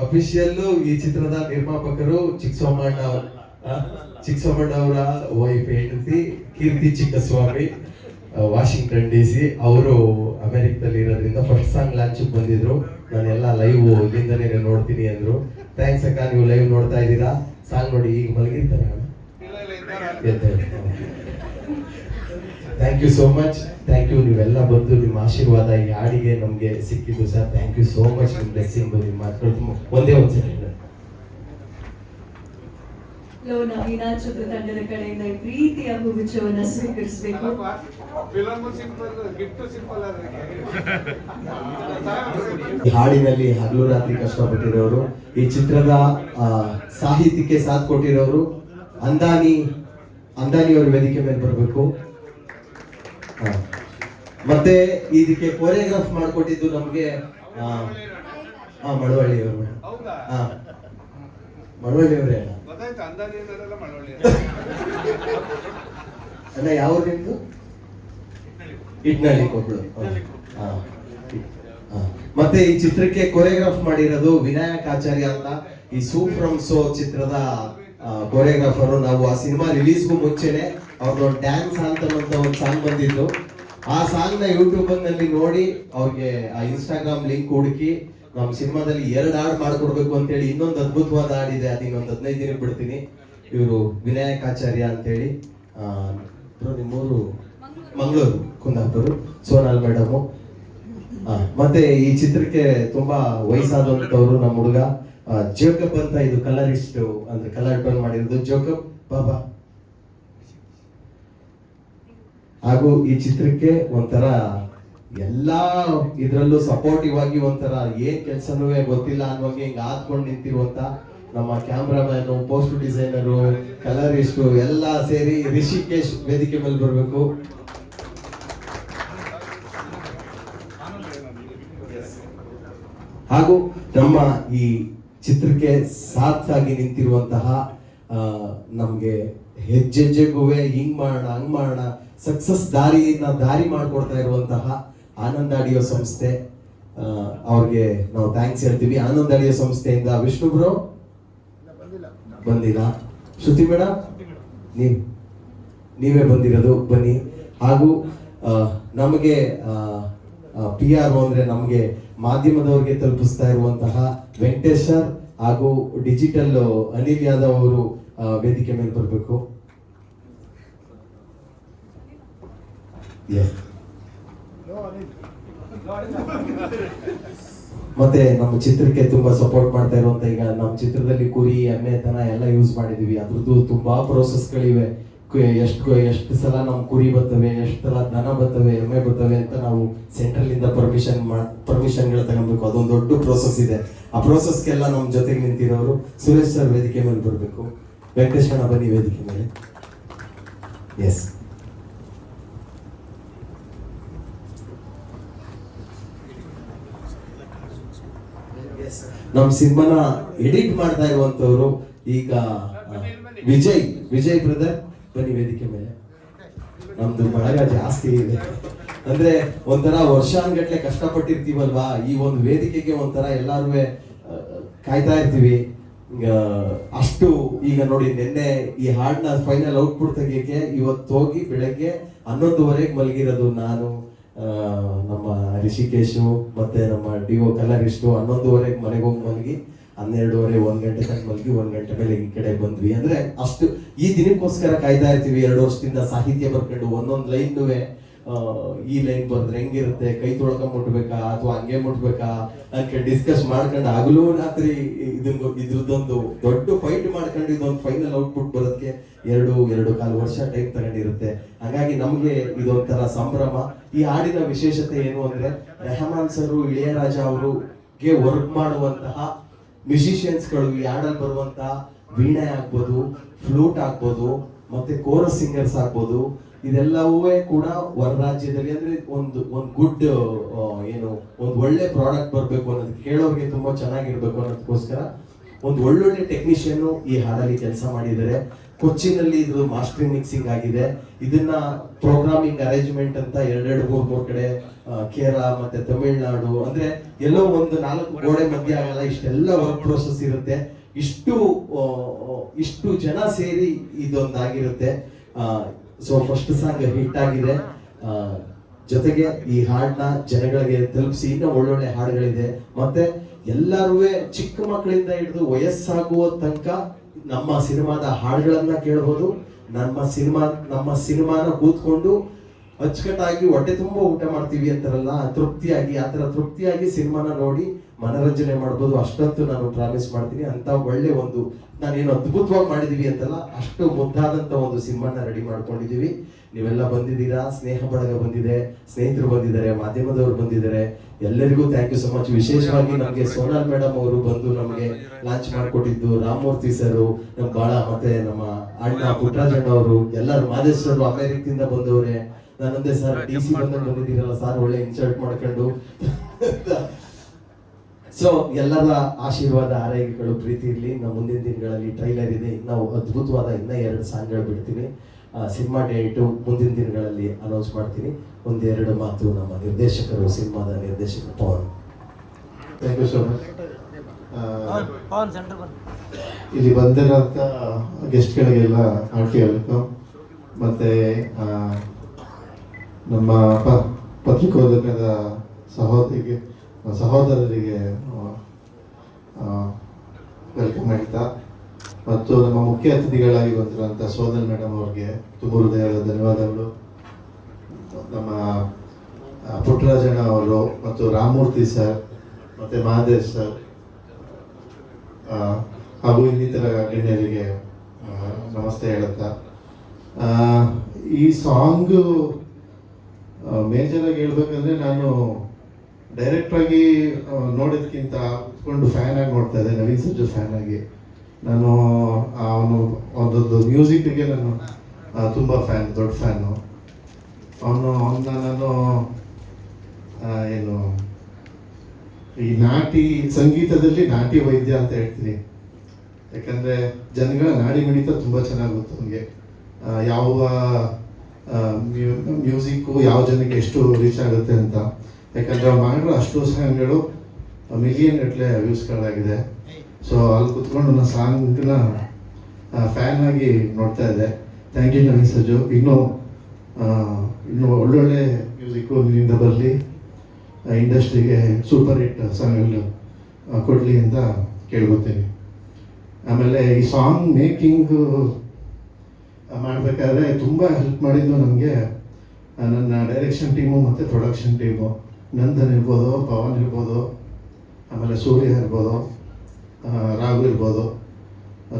ಅಫಿಷಿಯಲ್ ಈ ಚಿತ್ರದ ನಿರ್ಮಾಪಕರು ಚಿಕ್ಕಸೋಮಣ್ಣ ಅವರ ವೈಫ್ ಹೆಂಡತಿ ಕೀರ್ತಿ ಚಿಕ್ಕಸ್ವಾಮಿ, ವಾಷಿಂಗ್ಟನ್ DC. ಅವರು ಅಮೆರಿಕದಲ್ಲಿ ಇರೋದ್ರಿಂದ ಫಸ್ಟ್ ಸಾಂಗ್ ಲಾಂಚ್ ಬಂದಿದ್ರು. ನಾನೆಲ್ಲ ಲೈವ್ ಇಲ್ಲಿಂದನೇ ನೋಡ್ತೀನಿ ಅಂದ್ರು. ಥ್ಯಾಂಕ್ಸ್ ಅಕ್ಕ, ನೀವು ಲೈವ್ ನೋಡ್ತಾ ಇದ್ದೀರಾ. ಸಾಂಗ್ ನೋಡಿ ಈಗ ಮಲಗಿರ್ತಾರೆ. Thank you so much. Thank you, ನೀವೆಲ್ಲ ಬಂದು ನಿಮ್ಮ ಆಶೀರ್ವಾದ ಈ ಹಾಡಿಗೆ ನಮಗೆ ಸಿಕ್ಕಿದ್ದು sir. Thank you so much. ನಿಮ್ಮ ಬ್ಲೆಸ್ಸಿಂಗ್, ನಿಮ್ಮ ಮಾತುಗಳು ಒಂದೇ ಒಂದು ಸೆಕೆಂಡ್. ಲೋ ನವೀನ ಚಿತ್ರತಂಡದ ಕಡೆಯಿಂದ ಈ ಪ್ರೀತಿಯ ಹೂಗುಚ್ಛವನ್ನ ಸ್ವೀಕರಿಸಬೇಕು. ಈ ಹಾಡಿನಲ್ಲಿ ಹಗಲು ರಾತ್ರಿ ಕಷ್ಟಪಟ್ಟಿರೋರು, ಈ ಚಿತ್ರದ ಸಾಹಿತ್ಯಕ್ಕೆ ಸಾಥ್ ಕೊಟ್ಟಿರೋರು ಅಂದಾನಿ ಅವರು ವೇದಿಕೆ ಮೇಲೆ ಬರಬೇಕು. ಮತ್ತೆ ಇದಕ್ಕೆ ಕೊರಿಯೋಗ್ರಾಫ್ ಮಾಡಿಕೊಟ್ಟಿದ್ದು ನಮ್ಗೆ ಮಳವಳ್ಳಿ ಅವರು. ಮಳವಳ್ಳಿ ಅವರೇ ಅಣ್ಣ, ಯಾವ ನಿಮ್ದು? ಇಟ್ನಳ್ಳಿ ಕೊಪ್ಪಳು. ಮತ್ತೆ ಈ ಚಿತ್ರಕ್ಕೆ ಕೊರಿಯೋಗ್ರಾಫ್ ಮಾಡಿರೋದು ವಿನಾಯಕ್ ಆಚಾರ್ಯ ಅಂತ, ಈ ಸೂಪ್ ಫ್ರಮ್ ಸೋ ಚಿತ್ರದ ಕೊರಿಯೋಗ್ರಾಫರು. ನಾವು ಆ ಸಿನಿಮಾ ರಿಲೀಸ್ಗೂ ಮುಂಚೆನೆ ಅವ್ರದ್ದೊಂದು ಡ್ಯಾನ್ಸ್ ಅಂತ ಒಂದು ಸಾಂಗ್ ಬಂದಿದ್ದು. ಆ ಸಾಂಗ್ ನ ಯೂಟ್ಯೂಬ್ ನಲ್ಲಿ ನೋಡಿ ಅವ್ರಿಗೆ ಆ ಇನ್ಸ್ಟಾಗ್ರಾಮ್ ಲಿಂಕ್ ಹುಡುಕಿ ನಮ್ಮ ಸಿನಿಮಾದಲ್ಲಿ 2 ಹಾಡು ಮಾಡ್ಕೊಡ್ಬೇಕು ಅಂತೇಳಿ ಇನ್ನೊಂದು ಅದ್ಭುತವಾದ ಹಾಡಿದೆ, ಅದು ಇನ್ನೊಂದು 15 ದಿನಕ್ಕೆ ಬಿಡ್ತೀನಿ. ಇವರು ವಿನಾಯಕ್ ಆಚಾರ್ಯ ಅಂತೇಳಿ, ನಿಮ್ಮೂರು ಮಂಗಳೂರು ಕುಂದಾಪುರ, ಸೋನಾಲ್ ಮೇಡಮು. ಮತ್ತೆ ಈ ಚಿತ್ರಕ್ಕೆ ತುಂಬಾ ವಯಸ್ಸಾದಂತವ್ರು ನಮ್ಮ ಹುಡುಗ ಜೋಕಬ್ ಅಂತ, ಇದು ಕಲರಿಸ್ಟ್ ಅಂದ್ರೆ ಕಲರ್ ಟೋನ್ ಮಾಡಿರೋದು ಜೋಕಬ್ ಬಾಬಾ. ಹಾಗೂ ಈ ಚಿತ್ರಕ್ಕೆ ಒಂಥರ ಎಲ್ಲಾ ಇದ್ರಲ್ಲೂ ಸಪೋರ್ಟಿವ್ ಆಗಿ ಒಂಥರ ಏನ್ ಕೆಲ್ಸನೂ ಗೊತ್ತಿಲ್ಲ ಅನ್ನುವಂಗೆ ಹಿಂಗ ಹಾತ್ಕೊಂಡು ನಿಂತಿರುವಂತ ನಮ್ಮ ಕ್ಯಾಮ್ರಾಮನ್, ಪೋಸ್ಟ್ ಡಿಸೈನರು, ಕಲರಿಸ್ಟು ಎಲ್ಲ ಸೇರಿ ರಿಷಿಕೇಶ್ ವೇದಿಕೆ ಮೇಲೆ ಬರ್ಬೇಕು. ಹಾಗೂ ನಮ್ಮ ಈ ಚಿತ್ರಕ್ಕೆ ಸಾಥ್ ಆಗಿ ನಿಂತಿರುವಂತಹ ನಮ್ಗೆ ಹೆಜ್ಜೆಜ್ಜೆಗೂ ಹಿಂಗ್ ಮಾಡೋಣ ಹಂಗ್ ಮಾಡೋಣ ಸಕ್ಸಸ್ ದಾರಿ ಮಾಡ್ಕೊಡ್ತಾ ಇರುವಂತಹ ಆನಂದ್ ಆಡಿಯೋ ಸಂಸ್ಥೆ, ಅವ್ರಿಗೆ ನಾವು ಥ್ಯಾಂಕ್ಸ್ ಹೇಳ್ತೀವಿ. ಆನಂದ್ ಆಡಿಯೋ ಸಂಸ್ಥೆಯಿಂದ ವಿಷ್ಣು ಬ್ರೋ ಬಂದಿಲ್ಲ, ಶ್ರುತಿ ಮೇಡಮ್ ನೀವೇ ಬಂದಿರೋದು, ಬನ್ನಿ. ಹಾಗೂ ನಮಗೆ PR ಅಂದ್ರೆ ನಮಗೆ ಮಾಧ್ಯಮದವರಿಗೆ ತಲುಪಿಸ್ತಾ ಇರುವಂತಹ ವೆಂಕಟೇಶ್ ಸರ್ ಹಾಗೂ ಡಿಜಿಟಲ್ ಅನಿಲ್ ಯಾದವ್ ಅವರು ವೇದಿಕೆ ಮೇಲೆ ಬರಬೇಕು. ಮತ್ತೆ ನಮ್ಮ ಚಿತ್ರಕ್ಕೆ ತುಂಬಾ ಸಪೋರ್ಟ್ ಮಾಡ್ತಾ ಇರುವಂತ, ಈಗ ನಮ್ಮ ಚಿತ್ರದಲ್ಲಿ ಕುರಿ, ಎಮ್ಮೆ, ದನ ಎಲ್ಲ ಯೂಸ್ ಮಾಡಿದೀವಿ. ಅದ್ರದ್ದು ತುಂಬಾ ಪ್ರೋಸೆಸ್ಗಳಿವೆ. ಎಷ್ಟು ಸಲ ನಮ್ ಕುರಿ ಬರ್ತವೆ, ಎಷ್ಟು ಸಲ ದನ ಬರ್ತವೆ, ಎಮ್ಮೆ ಬರ್ತವೆ ಅಂತ ನಾವು ಸೆಂಟ್ರಲ್ ಇಂದ ಪರ್ಮಿಷನ್ಗಳು ತಗೊಬೇಕು. ಅದೊಂದು ದೊಡ್ಡ ಪ್ರೋಸೆಸ್ ಇದೆ. ಆ ಪ್ರೋಸೆಸ್ಗೆಲ್ಲ ನಮ್ಮ ಜೊತೆಗೆ ನಿಂತಿರೋರು ಸುರೇಶ್ ಸರ್ ವೇದಿಕೆ ಮೇಲೆ ಬರಬೇಕು. ವೆಂಕಟೇಶ್ ಅಣ್ಣ ಬನ್ನಿ ವೇದಿಕೆ ಮೇಲೆ. ಎಸ್, ನಮ್ಮ ಸಿನಿಮಾನ ಎಡಿಟ್ ಮಾಡ್ತಾ ಇರುವಂತವ್ರು ಈಗ ವಿಜಯ್ ಬ್ರದರ್ ಬನ್ನಿ ವೇದಿಕೆ ಮೇಲೆ. ನಮ್ದು ಬಳಗ ಜಾಸ್ತಿ ಇದೆ, ಅಂದ್ರೆ ಒಂಥರ ವರ್ಷಾನ್ಗಟ್ಲೆ ಕಷ್ಟಪಟ್ಟಿರ್ತೀವಲ್ವಾ, ಈ ಒಂದು ವೇದಿಕೆಗೆ ಒಂಥರ ಎಲ್ಲಾರು ಕಾಯ್ತಾ ಇರ್ತೀವಿ. ಅಷ್ಟು ಈಗ ನೋಡಿ ನಿನ್ನೆ ಈ ಹಾಡನ್ನ ಫೈನಲ್ ಔಟ್ಪುಟ್ ತೆಗಿಯಕ್ಕೆ ಇವತ್ತು ಹೋಗಿ ಬೆಳಗ್ಗೆ 11:30 ಮಲಗಿರೋದು ನಾನು, ನಮ್ಮ ರಿಷಿಕೇಶು ಮತ್ತೆ ನಮ್ಮ ಡಿಒ ಕಲರಿಸ್ಟು 11:30 ಮನೆಗೆ ಹೋಗಿ ಮಲಗಿ 12:30 1 ಗಂಟೆ ತನಕ ಮಲಗಿ 1 ಗಂಟೆ ಮೇಲೆ ಈ ಕಡೆ ಬಂದ್ವಿ. ಅಂದ್ರೆ ಅಷ್ಟು ಈ ದಿನಕ್ಕೋಸ್ಕರ ಕಾಯ್ತಾ ಇರ್ತೀವಿ. 2 ವರ್ಷದಿಂದ ಸಾಹಿತ್ಯ ಬರ್ಕೊಂಡು ಒಂದೊಂದು ಲೈನ್ನುವೆ ಈ ಲೈನ್ ಬಂದ್ರೆ ಹೆಂಗಿರುತ್ತೆ, ಕೈ ತೊಳ್ಕೊಂಡ್ ಮುಟ್ಬೇಕಾ ಅಥವಾ ಹಂಗೆ ಮುಟ್ಬೇಕಾ ಅಂತ ಡಿಸ್ಕಸ್ ಮಾಡ್ಕೊಂಡು ಹಗಲು ರಾತ್ರಿ ಇದ್ರದ್ದೊಂದು ದೊಡ್ಡ ಫೈಟ್ ಮಾಡ್ಕೊಂಡು ಇದೊಂದು ಫೈನಲ್ ಔಟ್ಪುಟ್ ಬರೋದಕ್ಕೆ 2.5 ವರ್ಷ ಟೈಮ್ ತಗೊಂಡಿರುತ್ತೆ. ಹಾಗಾಗಿ ನಮ್ಗೆ ಇದೊಂಥರ ಸಂಭ್ರಮ. ಈ ಹಾಡಿನ ವಿಶೇಷತೆ ಏನು ಅಂದ್ರೆ ರೆಹಮಾನ್ ಸರ್, ಇಳೆಯರಾಜ ಅವರಿಗೆ ವರ್ಕ್ ಮಾಡುವಂತಹ ಮ್ಯೂಸಿಷಿಯನ್ಸ್ಗಳು ಈ ಹಾಡಲ್ಲಿ ಬರುವಂತಹ ವೀಣೆ ಆಗ್ಬೋದು, ಫ್ಲೂಟ್ ಆಗ್ಬೋದು, ಮತ್ತೆ ಕೋರಸ್ ಸಿಂಗರ್ಸ್ ಆಗ್ಬೋದು, ಇದೆಲ್ಲವೂ ಕೂಡ ಹೊರ ರಾಜ್ಯದಲ್ಲಿ ಅಂದ್ರೆ ಒಂದು ಗುಡ್ ಏನು ಒಂದು ಒಳ್ಳೆ ಪ್ರಾಡಕ್ಟ್ ಬರಬೇಕು ಅನ್ನೋದಕ್ಕೆ, ಕೇಳೋರಿಗೆ ತುಂಬಾ ಚೆನ್ನಾಗಿರ್ಬೇಕು ಅನ್ನೋದಕ್ಕೋಸ್ಕರ ಒಂದು ಒಳ್ಳೊಳ್ಳೆ ಟೆಕ್ನಿಷಿಯನ್ ಈ ಹಾಡಲ್ಲಿ ಕೆಲಸ ಮಾಡಿದ್ದಾರೆ. ಕೊಚ್ಚಿನಲ್ಲಿ ಇದು ಮಾಸ್ಟರಿಂಗ್ ಮಿಕ್ಸಿಂಗ್ ಆಗಿದೆ. ಇದನ್ನ ಪ್ರೋಗ್ರಾಮಿಂಗ್ ಅರೇಂಜ್ಮೆಂಟ್ ಅಂತ 2-3 ಕಡೆ ಕೇರಳ ಮತ್ತೆ ತಮಿಳ್ನಾಡು, ಅಂದ್ರೆ ಎಲ್ಲೋ ಒಂದು 4 ಗೋಡೆ ಮಧ್ಯೆ ಆಗಲ್ಲ, ಇಷ್ಟೆಲ್ಲ ವರ್ಕ್ ಪ್ರೋಸೆಸ್ ಇರುತ್ತೆ. ಇಷ್ಟು ಜನ ಸೇರಿ ಇದೊಂದಾಗಿರುತ್ತೆ. ಸೊ ಫಸ್ಟ್ ಸಾಂಗ್ ಹಿಟ್ ಆಗಿದೆ. ಜೊತೆಗೆ ಈ ಹಾಡನ್ನ ಜನಗಳಿಗೆ ತಲುಪಿಸಿ ಇನ್ನೂ ಒಳ್ಳೊಳ್ಳೆ ಹಾಡುಗಳಿದೆ. ಮತ್ತೆ ಎಲ್ಲರೂ ಚಿಕ್ಕ ಮಕ್ಕಳಿಂದ ಹಿಡಿದು ವಯಸ್ಸಾಗುವ ತನಕ ನಮ್ಮ ಸಿನಿಮಾದ ಹಾಡುಗಳನ್ನ ಕೇಳಬಹುದು. ನಮ್ಮ ಸಿನಿಮಾನ ಕೂತ್ಕೊಂಡು ಅಚ್ಚುಕಟ್ಟಾಗಿ ಹೊಟ್ಟೆ ತುಂಬಾ ಊಟ ಮಾಡ್ತೀವಿ ಅಂತಾರಲ್ಲ, ತೃಪ್ತಿಯಾಗಿ ಆ ತರ ತೃಪ್ತಿಯಾಗಿ ಸಿನಿಮಾನ ನೋಡಿ ಮನರಂಜನೆ ಮಾಡ್ಬೋದು. ಅಷ್ಟೊಂದು ನಾನು ಪ್ರಾಮಿಸ್ ಮಾಡ್ತೀನಿ. ಅಂತ ಒಳ್ಳೆ ಒಂದು ನಾನೇನು ಅದ್ಭುತವಾಗಿ ಮಾಡಿದೀವಿ ಅಂತಲ್ಲ, ಅಷ್ಟು ಮುದ್ದಾದಂತ ಒಂದು ಸಿನಿಮಾನ ರೆಡಿ ಮಾಡ್ಕೊಂಡಿದೀವಿ. ನೀವೆಲ್ಲ ಬಂದಿದ್ದೀರಾ, ಸ್ನೇಹ ಬಳಗ ಬಂದಿದೆ, ಸ್ನೇಹಿತರು ಬಂದಿದ್ದಾರೆ, ಮಾಧ್ಯಮದವರು ಬಂದಿದ್ದಾರೆ, ಎಲ್ಲರಿಗೂ ಥ್ಯಾಂಕ್ ಯು ಸೊ ಮಚ್. ವಿಶೇಷವಾಗಿ ನಮಗೆ ಸೋನಾಲ್ ಮೇಡಮ್ ಅವರು ಬಂದು ನಮಗೆ ಲಾಂಚ್ ಮಾಡಿಕೊಟ್ಟಿದ್ದು, ರಾಮಮೂರ್ತಿ ಸರ್ ಬಹಳ, ಮತ್ತೆ ನಮ್ಮ ಅಣ್ಣ ಪುಟ್ಟರಾಜಣ್ಣ ಅವರು, ಎಲ್ಲರೂ, ಮಾದೇಶ್ ಸರ್ ಅಮೆರಿಕದಿಂದ ಬಂದವ್ರೆ, ನಾನಂದೆ ಸರ್ DC ಬಂದಿದ್ದೀರಲ್ಲ ಸರ್, ಒಳ್ಳೆ ಇನ್ಸರ್ಟ್ ಮಾಡ್ಕೊಂಡು. ಸೊ ಎಲ್ಲರ ಆಶೀರ್ವಾದ, ಆರೈಕೆಗಳು, ಪ್ರೀತಿ ಇರಲಿ. ನಮ್ಮ ಮುಂದಿನ ದಿನಗಳಲ್ಲಿ ಟ್ರೈಲರ್ ಇದೆ, ನಾವು ಅದ್ಭುತವಾದ 2 ಸಾಂಗ್ಗಳು ಬಿಡ್ತೀನಿ. ಸಿನಿಮಾ ಡೇಟ್ ಮುಂದಿನ ದಿನಗಳಲ್ಲಿ ಅನೌನ್ಸ್ ಮಾಡ್ತೀನಿ. 1-2 ಮಾತು ನಮ್ಮ ನಿರ್ದೇಶಕರು, ಸಿನಿಮಾದ ನಿರ್ದೇಶಕರು Pavan. Thank you so much. ಇಲ್ಲಿ ಬಂದಿರೋಂಥ ಗೆಸ್ಟ್ಗಳಿಗೆಲ್ಲ ಆರ್ಟಿ ವೆಲ್ಕಮ್. ಮತ್ತು ನಮ್ಮ ಪತ್ರಿಕೋದ್ಯಮದ ಸಹೋದರರಿಗೆ ವೆಲ್ಕಮ್ ಹೇಳ್ತಾ, ಮತ್ತು ನಮ್ಮ ಮುಖ್ಯ ಅತಿಥಿಗಳಾಗಿ ಬಂದಿರುವಂಥ ಸೋದನ್ ಮೇಡಮ್ ಅವ್ರಿಗೆ ತುಂಬ ಹೃದಯದ ಧನ್ಯವಾದಗಳು. ನಮ್ಮ ಪುಟ್ಟರಾಜಣ್ಣ ಅವರು ಮತ್ತು ರಾಮಮೂರ್ತಿ ಸರ್ ಮತ್ತು ಮಹದೇಶ್ ಸರ್ ಹಾಗೂ ಇನ್ನಿತರ ಗಣ್ಯರಿಗೆ ನಮಸ್ತೆ ಹೇಳುತ್ತಾ, ಈ ಸಾಂಗು ಮೇಜರಾಗಿ ಹೇಳ್ಬೇಕಂದ್ರೆ ನಾನು ಡೈರೆಕ್ಟಾಗಿ ನೋಡೋದಕ್ಕಿಂತ ಕುತ್ಕೊಂಡು ಫ್ಯಾನ್ ಆಗಿ ನೋಡ್ತಾ ಇದ್ದೆ, ನವೀನ್ ಸರ್ಜು ಫ್ಯಾನ್ ಆಗಿ. ನಾನು ಅವನು ಒಂದೊಂದು ಮ್ಯೂಸಿಕ್ಗೆ ನಾನು ತುಂಬ ಫ್ಯಾನ್, ದೊಡ್ಡ ಫ್ಯಾನು. ಅವನ್ನ ನಾನು ಏನು ಈ ನಾಟಿ ಸಂಗೀತದಲ್ಲಿ ನಾಟಿ ವೈದ್ಯ ಅಂತ ಹೇಳ್ತೀನಿ. ಯಾಕಂದರೆ ಜನಗಳ ನಾಡಿ ಮಿಡಿತ ತುಂಬ ಚೆನ್ನಾಗಿ ಗೊತ್ತು ಅವನಿಗೆ. ಯಾವ ಮ್ಯೂಸಿಕ್ಕು ಯಾವ ಜನಕ್ಕೆ ಎಷ್ಟು ರೀಚ್ ಆಗುತ್ತೆ ಅಂತ. ಯಾಕಂದರೆ ಅವ್ರು ಮಾಡಿರೋ ಅಷ್ಟು ಸಾಂಗ್ಗಳು ಮಿಲಿಯನ್ ಗಟ್ಟಲೆ ವ್ಯೂಸ್ಗಳಾಗಿದೆ. ಸೊ ಅಲ್ಲಿ ಕುತ್ಕೊಂಡು ನನ್ನ ಸಾಂಗ್ನ ಫ್ಯಾನ್ ಆಗಿ ನೋಡ್ತಾ ಇದ್ದೆ. Thank you Naveen Sarju. ಇನ್ನೂ ಒಳ್ಳೊಳ್ಳೆ ಮ್ಯೂಸಿಕ್ಕು ನಿನ್ನಿಂದ ಬರಲಿ, ಇಂಡಸ್ಟ್ರಿಗೆ ಸೂಪರ್ ಹಿಟ್ ಸಾಂಗ್ಗಳು ಕೊಡಲಿ ಅಂತ ಕೇಳ್ಕೊತೀನಿ. ಆಮೇಲೆ ಈ ಸಾಂಗ್ ಮೇಕಿಂಗು ಮಾಡಬೇಕಾದ್ರೆ ತುಂಬ ಹೆಲ್ಪ್ ಮಾಡಿದ್ದು ನಮಗೆ ನನ್ನ ಡೈರೆಕ್ಷನ್ ಟೀಮು ಮತ್ತು ಪ್ರೊಡಕ್ಷನ್ ಟೀಮು. ನಂದನ್ ಇರ್ಬೋದು, ಪವನ್ ಇರ್ಬೋದು, ಆಮೇಲೆ ಸೂರ್ಯ ಇರ್ಬೋದು, ರಾಘು ಇರ್ಬೋದು,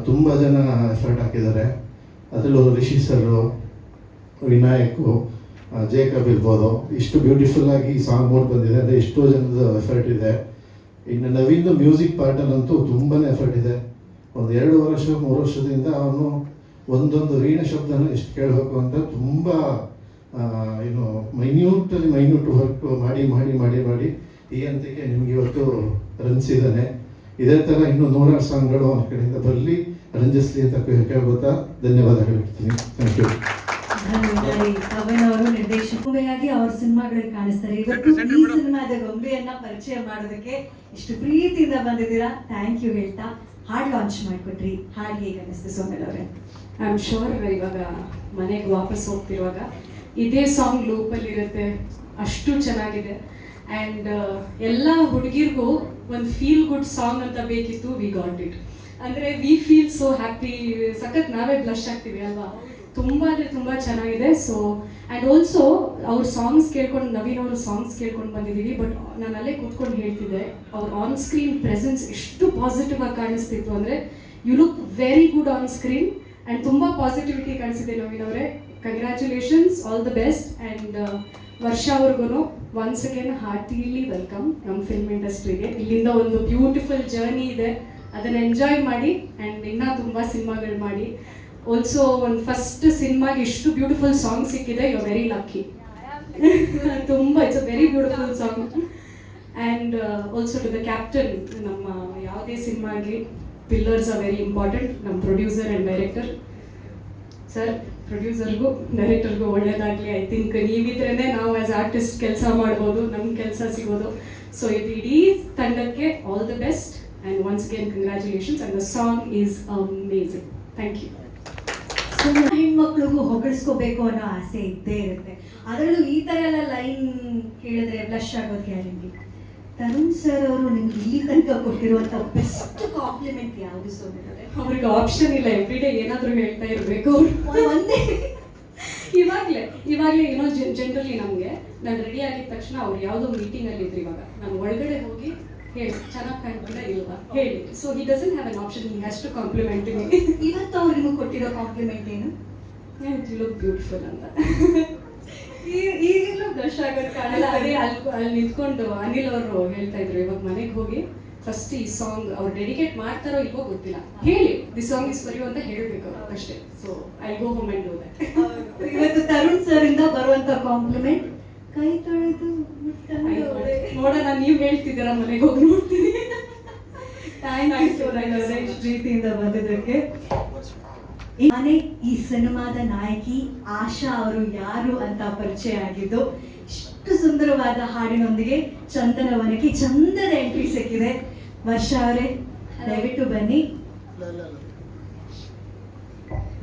ತುಂಬ ಜನ ಎಫರ್ಟ್ ಹಾಕಿದ್ದಾರೆ. ಅದರಲ್ಲೂ ರಿಷಿ ಸರು, ವಿನಾಯಕು, ಜೇಕಬ್ ಇರ್ಬೋದು. ಇಷ್ಟು ಬ್ಯೂಟಿಫುಲ್ಲಾಗಿ ಈ ಸಾಂಗ್ ಮೂಡ್ ಬಂದಿದೆ ಅಂದರೆ ಎಷ್ಟೋ ಜನದ ಎಫರ್ಟ್ ಇದೆ. ಇನ್ನು ನವೀನ್ ಮ್ಯೂಸಿಕ್ ಪಾರ್ಟಲ್ಲಂತೂ ತುಂಬಾ ಎಫರ್ಟ್ ಇದೆ. ಒಂದು 2-3 ವರ್ಷದಿಂದ ಅವನು ಒಂದೊಂದು ವೀಣ ಶಬ್ದನ ಎಷ್ಟು ಕೇಳಬೇಕು ಅಂತ ತುಂಬ ಏನು ಮೈನ್ಯೂಟ್ ವರ್ಕ್ ಮಾಡಿ ಈ ಹಂತಕ್ಕೆ ನಿಮ್ಗೆ ಇವತ್ತು ರಂಜಿಸಿದ್ದಾನೆ. ಇದೇ ಥರ ಇನ್ನೂ 100 ಸಾಂಗ್ಗಳು ಅವನ ಕಡೆಯಿಂದ ಬರಲಿ, ರಂಜಿಸ್ಲಿ ಅಂತ ಕೇಳ್ಬೋತಾ ಧನ್ಯವಾದಗಳು ಹೇಳ್ತೀನಿ. Thank you. ಪವನ್ ಅವರು ನಿರ್ದೇಶಕರಾಗಿ ಅವ್ರ ಸಿನಿಮಾಗಳಿಗೆ ಕಾಣಿಸ್ತಾರೆ. ಇವತ್ತು ಈ ಸಿನಿಮಾದ ಗೊಂಬೆಯನ್ನ ಪರಿಚಯ ಮಾಡೋದಕ್ಕೆ ಇಷ್ಟು ಪ್ರೀತಿಯಿಂದ ಬಂದಿದ್ದೀರಾ, ಥ್ಯಾಂಕ್ ಯು ಹೇಳ್ತಾ ಹಾಡು ಲಾಂಚ್ ಮಾಡಿಕೊಟ್ರಿ. ಹಾಡು ಹೇಗೆ ಅನ್ನಿಸ್ತು ಸೋನಲ್ ಅವರೇ? ಐ ಆಮ್ ಶೋರ್ ಇವಾಗ ಮನೆಗೆ ವಾಪಸ್ ಹೋಗ್ತಿರುವಾಗ ಇದೇ ಸಾಂಗ್ ಲೂಪಲ್ಲಿರುತ್ತೆ, ಅಷ್ಟು ಚೆನ್ನಾಗಿದೆ. ಆ್ಯಂಡ್ ಎಲ್ಲ ಹುಡುಗಿರ್ಗೂ ಒಂದು ಫೀಲ್ ಗುಡ್ ಸಾಂಗ್ ಅಂತ ಬೇಕಿತ್ತು, ವಿ ಗಾಟ್ ಇಟ್. ಅಂದರೆ ವಿ ಫೀಲ್ ಸೋ ಹ್ಯಾಪಿ, ಸಖತ್ ನಾವೇ ಬ್ಲಶ್ ಆಗ್ತೀವಿ ಅಲ್ವಾ, ತುಂಬ ಅಂದರೆ ತುಂಬ ಚೆನ್ನಾಗಿದೆ. ಸೊ ಆ್ಯಂಡ್ ಆಲ್ಸೋ ಅವ್ರ ಸಾಂಗ್ಸ್ ಕೇಳ್ಕೊಂಡು, ನವೀನ್ ಅವ್ರ ಸಾಂಗ್ಸ್ ಕೇಳ್ಕೊಂಡು ಬಂದಿದ್ದೀವಿ. ಬಟ್ ನಾನು ಅಲ್ಲೇ ಕೂತ್ಕೊಂಡು ಹೇಳ್ತಿದ್ದೆ, ಅವ್ರ ಆನ್ ಸ್ಕ್ರೀನ್ ಪ್ರೆಸೆನ್ಸ್ ಎಷ್ಟು ಪಾಸಿಟಿವ್ ಆಗಿ ಕಾಣಿಸ್ತಿತ್ತು ಅಂದರೆ, you look very good on screen and ತುಂಬ ಪಾಸಿಟಿವಿಟಿ ಕಾಣಿಸಿದೆ ನವೀನ್ ಅವರೇ. Congratulations, all the best. And ವರ್ಷ ಅವ್ರಿಗೂ ಒನ್ಸ್ ಅಗೇನ್ ಹಾರ್ಟಿಲಿ ವೆಲ್ಕಮ್ ನಮ್ಮ ಫಿಲ್ಮ್ ಇಂಡಸ್ಟ್ರಿಗೆ. ಇಲ್ಲಿಂದ ಒಂದು ಬ್ಯೂಟಿಫುಲ್ ಜರ್ನಿ ಇದೆ, ಅದನ್ನು ಎಂಜಾಯ್ ಮಾಡಿ ಆ್ಯಂಡ್ ಇನ್ನೂ ತುಂಬ ಸಿನಿಮಾಗಳು ಮಾಡಿ. ಆಲ್ಸೋ ಒಂದು ಫಸ್ಟ್ ಸಿನಿಮಾಗೆ ಇಷ್ಟು ಬ್ಯೂಟಿಫುಲ್ ಸಾಂಗ್ ಸಿಕ್ಕಿದೆ, ಯು ಆರ್ ವೆರಿ ಲಕ್ಕಿ. ತುಂಬ it's a very beautiful song. And also to the captain, ನಮ್ಮ ಯಾವುದೇ ಸಿನಿಮಾಗೆ ಪಿಲ್ಲರ್ಸ್ ಆರ್ ವೆರಿ ಇಂಪಾರ್ಟೆಂಟ್. ನಮ್ಮ ಪ್ರೊಡ್ಯೂಸರ್ ಆ್ಯಂಡ್ ಡೈರೆಕ್ಟರ್ ಸರ್, ಪ್ರೊಡ್ಯೂಸರ್ಗೂ ಡೈರೆಕ್ಟರ್ಗೂ ಒಳ್ಳೇದಾಗಲಿ. ಐ ಥಿಂಕ್ ನೀವಿದ್ರೇ ನಾವು ಆ್ಯಸ್ ಆರ್ಟಿಸ್ಟ್ ಕೆಲಸ ಮಾಡ್ಬೋದು, ನಮ್ಮ ಕೆಲಸ ಸಿಗೋದು. ಸೊ ಇದು ಇಡೀ ತಂಡಕ್ಕೆ all the best and once again congratulations. And the song is amazing. Thank you. So ಹೆಣ್ಮಕ್ಳಿಗೂ ಹೊಗಳಿಸ್ಕೋಬೇಕು ಅನ್ನೋ ಆಸೆ ಇದ್ದೇ ಇರುತ್ತೆ, ಅದರಲ್ಲೂ ಈ ಥರ ಎಲ್ಲ ಲೈನ್ ಕೇಳಿದ್ರೆ ಬ್ಲಶ್ ಆಗೋದು ಗ್ಯಾರಂಟಿ. ತರುಣ್ ಸರ್ ಅವರು ನಿಮ್ಗೆ ಇಲ್ಲಿ ತನಕ ಕೊಟ್ಟಿರುವಂಥ ಬೆಸ್ಟ್ ಕಾಂಪ್ಲಿಮೆಂಟ್ ಯಾವುದು ಸೋನಲ್ ಅವರೇ? ಅವ್ರಿಗೆ ಆಪ್ಷನ್ ಇಲ್ಲ, ಎವ್ರಿ ಡೇ ಏನಾದರೂ ಹೇಳ್ತಾ ಇರಬೇಕು ಅವರು. ಒಂದೇ ಇವಾಗಲೇ ಏನೋ ಜನರಲಿ ನಮಗೆ, ನಾನು ರೆಡಿ ಆಗಿದ ತಕ್ಷಣ ಅವ್ರು ಯಾವುದೋ ಮೀಟಿಂಗಲ್ಲಿ ಇದ್ರು, ಇವಾಗ ನಾನು ಒಳಗಡೆ ಹೋಗಿ ಹೇಳಿ ಚೆನ್ನಾಗಿ ಕಾಣ್ಕೊಂಡ ಇಲ್ವಾ ಹೇಳಿ. So he doesn't have an option, he has to compliment me. ಇವತ್ತು ಅವ್ರು ನಿಮಗೆ ಕೊಟ್ಟಿರೋ ಕಾಂಪ್ಲಿಮೆಂಟ್ ಏನು? ಯು ಲುಕ್ ಬ್ಯೂಟಿಫುಲ್ ಅಂತ. ಈಗಲೂ ಬ್ಲಶ್ ಆಗೋದು ಕಾಣಲ್ಲ. ಅದೇ ಅಲ್ಲಿ ನಿಂತ್ಕೊಂಡು ಅನಿಲ್ ಅವರು ಹೇಳ್ತಾ ಇದ್ರು, ಇವಾಗ ಮನೆಗೆ ಹೋಗಿ ಫಸ್ಟ್ ಈ ಸಾಂಗ್ ಅವ್ರು ಡೆಡಿಕೇಟ್ ಮಾಡ್ತಾರೋ ಇಲ್ವೋ ಗೊತ್ತಿಲ್ಲ, ಹೇಳಿ the song is for you ಅಂತ ಹೇಳಬೇಕು ಅಷ್ಟೇ. So I go home and do that. ಇವತ್ತು ತರುಣ್ ಸರ್ ಇಂದ ಬರುವಂತ ಕಾಂಪ್ಲಿಮೆಂಟ್, ಕೈ ತೊಳೆದು ನೋಡೋಣ, ನೀವು ಹೇಳ್ತಿದ್ದೀರಾ, ಮನೆಗೆ ಹೋಗಿ ನೋಡ್ತೀನಿ. ಥ್ಯಾಂಕ್ ಯು ಸೋನಲ್ ಅವರೇ ಇಷ್ಟು ಪ್ರೀತಿಯಿಂದ ಬಂದಿದ್ದಕ್ಕೆ. ನಾನೇ ಈ ಸಿನಿಮಾದ ನಾಯಕಿ ಆಶಾ ಅವರು ಯಾರು ಅಂತ ಪರಿಚಯ ಆಗಿದ್ದು, ಇಷ್ಟು ಸುಂದರವಾದ ಹಾಡಿನೊಂದಿಗೆ ಚಂದನವನಕ್ಕೆ ಚಂದದ ಎಂಟ್ರಿ ಸಿಕ್ಕಿದೆ. ವರ್ಷ ಅವರೇ ದಯವಿಟ್ಟು ಬನ್ನಿ,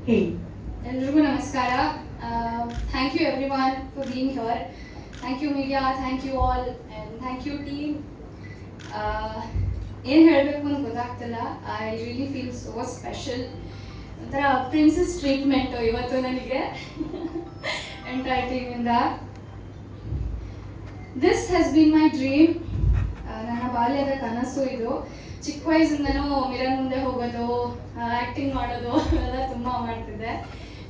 ಹೇಳಿ. ಎಲ್ರಿಗೂ ನಮಸ್ಕಾರ. Thank you everyone for being here. Thank you media, thank you all and thank you team. ಏನು ಹೇಳಬೇಕು ಅಂತ ಗೊತ್ತಾಗ್ತಿಲ್ಲ. I really feel so special. ಒಂಥರ ಪ್ರಿನ್ಸಸ್ ಟ್ರೀಟ್ಮೆಂಟು ಇವತ್ತು ನನಗೆ ಎಂಟೈರ್ ಟೀಮಿಂದ. This has been my dream. ನನ್ನ ಬಾಲ್ಯದ ಕನಸು ಇದು. ಚಿಕ್ಕ ವಯಸ್ಸಿಂದನೂ ಮಿರರ್ ಮುಂದೆ ಹೋಗೋದು, ಆ್ಯಕ್ಟಿಂಗ್ ಮಾಡೋದು ಎಲ್ಲ ತುಂಬ ಮಾಡ್ತಿದ್ದೆ.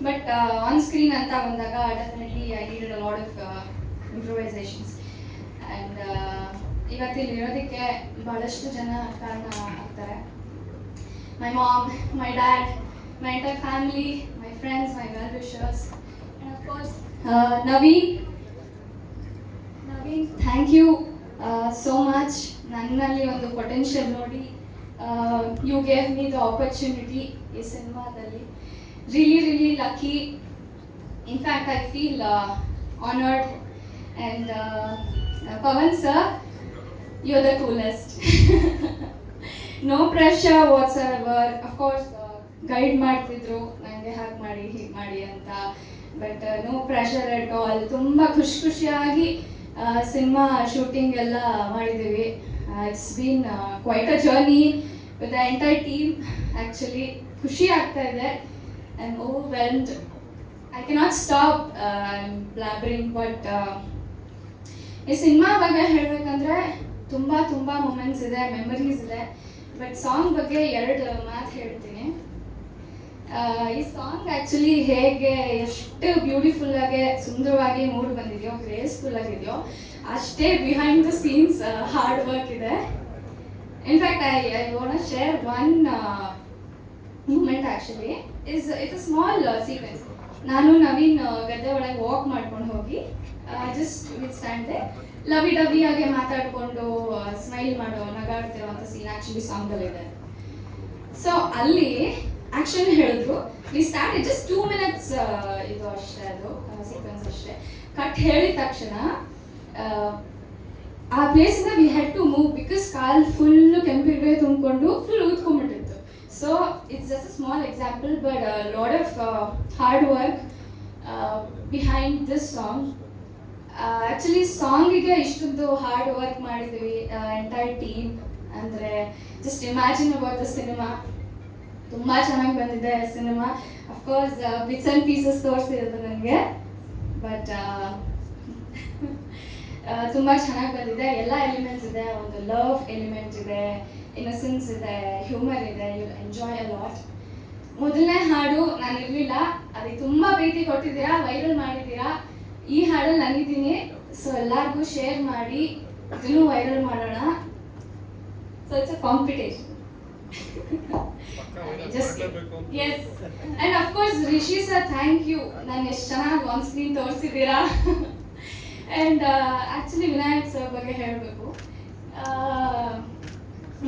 ಬಟ್ ಆನ್ ಸ್ಕ್ರೀನ್ ಅಂತ ಬಂದಾಗ definitely I needed a lot of improvisations. And ಇವತ್ತಿಲ್ಲಿ ಇರೋದಕ್ಕೆ ಭಾಳಷ್ಟು ಜನ ಕಾರಣ ಆಗ್ತಾರೆ. My mom, my dad, my entire family, my friends, my well-wishers, and of course, Naveen, thank you so much. ನನ್ನಲ್ಲಿ ಒಂದು ಪೊಟೆನ್ಷಿಯಲ್ ನೋಡಿ you gave me the opportunity ಈ ಸಿನಿಮಾದಲ್ಲಿ. Really lucky. In fact I feel honoured. And Pavan sir, you are the coolest. No pressure whatsoever. Of course guide ಮಾಡ್ತಿದ್ರು ನನಗೆ ಹಾಗೆ ಮಾಡಿ ಹೀಗೆ ಮಾಡಿ ಅಂತ, but no pressure at all. ತುಂಬ ಖುಷಿಯಾಗಿ ಸಿನಿಮಾ ಶೂಟಿಂಗ್ ಎಲ್ಲ ಮಾಡಿದ್ದೀವಿ. It's been quite a journey with the entire team. Actually ಖುಷಿ ಆಗ್ತಾ ಇದೆ. I am overwhelmed. I cannot stop blabbering. But ಈ ಸಿನಿಮಾ ಬಗ್ಗೆ ಹೇಳಬೇಕಂದ್ರೆ ತುಂಬ ಮೂಮೆಂಟ್ಸ್ ಇದೆ, ಮೆಮರೀಸ್ ಇದೆ. ಬಟ್ ಸಾಂಗ್ ಬಗ್ಗೆ 2 ಮಾತು ಹೇಳ್ತೀನಿ. ಈ ಸಾಂಗ್ ಆ್ಯಕ್ಚುಲಿ ಹೇಗೆ ಎಷ್ಟು ಬ್ಯೂಟಿಫುಲ್ಲಾಗಿ ಸುಂದರವಾಗಿ ಮೂಡ್ ಬಂದಿದೆಯೋ, ಗ್ರೇಸ್ಫುಲ್ ಆಗಿದೆಯೋ, ಅಷ್ಟೇ behind the scenes hard work ಇದೆ. In fact I want to share one moment. Actually it's a small sequence. ನಾನು ನವೀನ್ ಗದ್ದೆ ಒಳಗೆ ವಾಕ್ ಮಾಡ್ಕೊಂಡು ಹೋಗಿ ಜಸ್ಟ್ ವಿತ್ ಸ್ಟ್ಯಾಂಡ್ ದೇ ಲವಿ ಡವಿಯಾಗೆ ಮಾತಾಡಿಕೊಂಡು ಸ್ಮೈಲ್ ಮಾಡೋ, ನಗಾಡ್ತಿರೋ ಅಂತ ಸೀನ್ ಆ್ಯಕ್ಚುಲಿ ಸಾಂಗಲ್ಲಿದೆ. ಸೊ ಅಲ್ಲಿ ಆಕ್ಷನ್ ಹೇಳಿದ್ರು, ವಿ ಸ್ಟಾರ್ಟ್ ಜಸ್ಟ್ 2 minutes ಇದು ಅಷ್ಟೇ, ಅದು ಸೀಕ್ವೆನ್ಸ್ ಅಷ್ಟೇ. ಕಟ್ ಹೇಳಿದ ತಕ್ಷಣ ಆ ಪ್ಲೇಸಿಂದ we had to move because ಕಾಲ್ ಫುಲ್ಲು ಕೆಂಪಿರುವೆ ತುಂಬಿಕೊಂಡು ಫುಲ್ ಊದ್ಕೊಂಡ್ಬಿಟ್ಟಿತ್ತು. So it's just a small example, but a lot of hard work behind this song. Actually ಸಾಂಗಿಗೆ ಇಷ್ಟೊಂದು ಹಾರ್ಡ್ ವರ್ಕ್ ಮಾಡಿದ್ವಿ ಎಂಟೈರ್ ಟೀಮ್. ಅಂದರೆ just imagine about the cinema. ತುಂಬ ಚೆನ್ನಾಗಿ ಬಂದಿದೆ cinema. Of course bits and pieces ತೋರಿಸಿರೋದು ನನಗೆ, ಬಟ್ ತುಂಬ ಚೆನ್ನಾಗಿ ಬಂದಿದೆ. ಎಲ್ಲ ಎಲಿಮೆಂಟ್ಸ್ ಇದೆ, ಒಂದು ಲವ್ ಎಲಿಮೆಂಟ್ ಇದೆ, ಇನ್ನಸೆನ್ಸ್ ಇದೆ, ಹ್ಯೂಮರ್ ಇದೆ. You enjoy a lot. ಮೊದಲನೇ ಹಾಡು ನಾನು ಇರಲಿಲ್ಲ, ಅದಕ್ಕೆ ತುಂಬ ಪ್ರೀತಿ ಕೊಟ್ಟಿದ್ದೀರಾ, ವೈರಲ್ ಮಾಡಿದ್ದೀರಾ. ಈ ಹಾಡಲ್ಲಿ ನಾನಿದ್ದೀನಿ, ಸೊ ಎಲ್ಲರಿಗೂ ಶೇರ್ ಮಾಡಿ ಇದನ್ನು ವೈರಲ್ ಮಾಡೋಣ. So it's a competition. Yes, and of course Rishi sir, thank you. ನಾನು ಎಷ್ಟು ಚೆನ್ನಾಗಿ ಆನ್ ಸ್ಕ್ರೀನ್ ತೋರಿಸಿದ್ದೀರಾ. ಆ್ಯಂಡ್ ಆ್ಯಕ್ಚುಲಿ ವಿನಾಯಕ್ ಸರ್ ಬಗ್ಗೆ ಹೇಳಬೇಕು.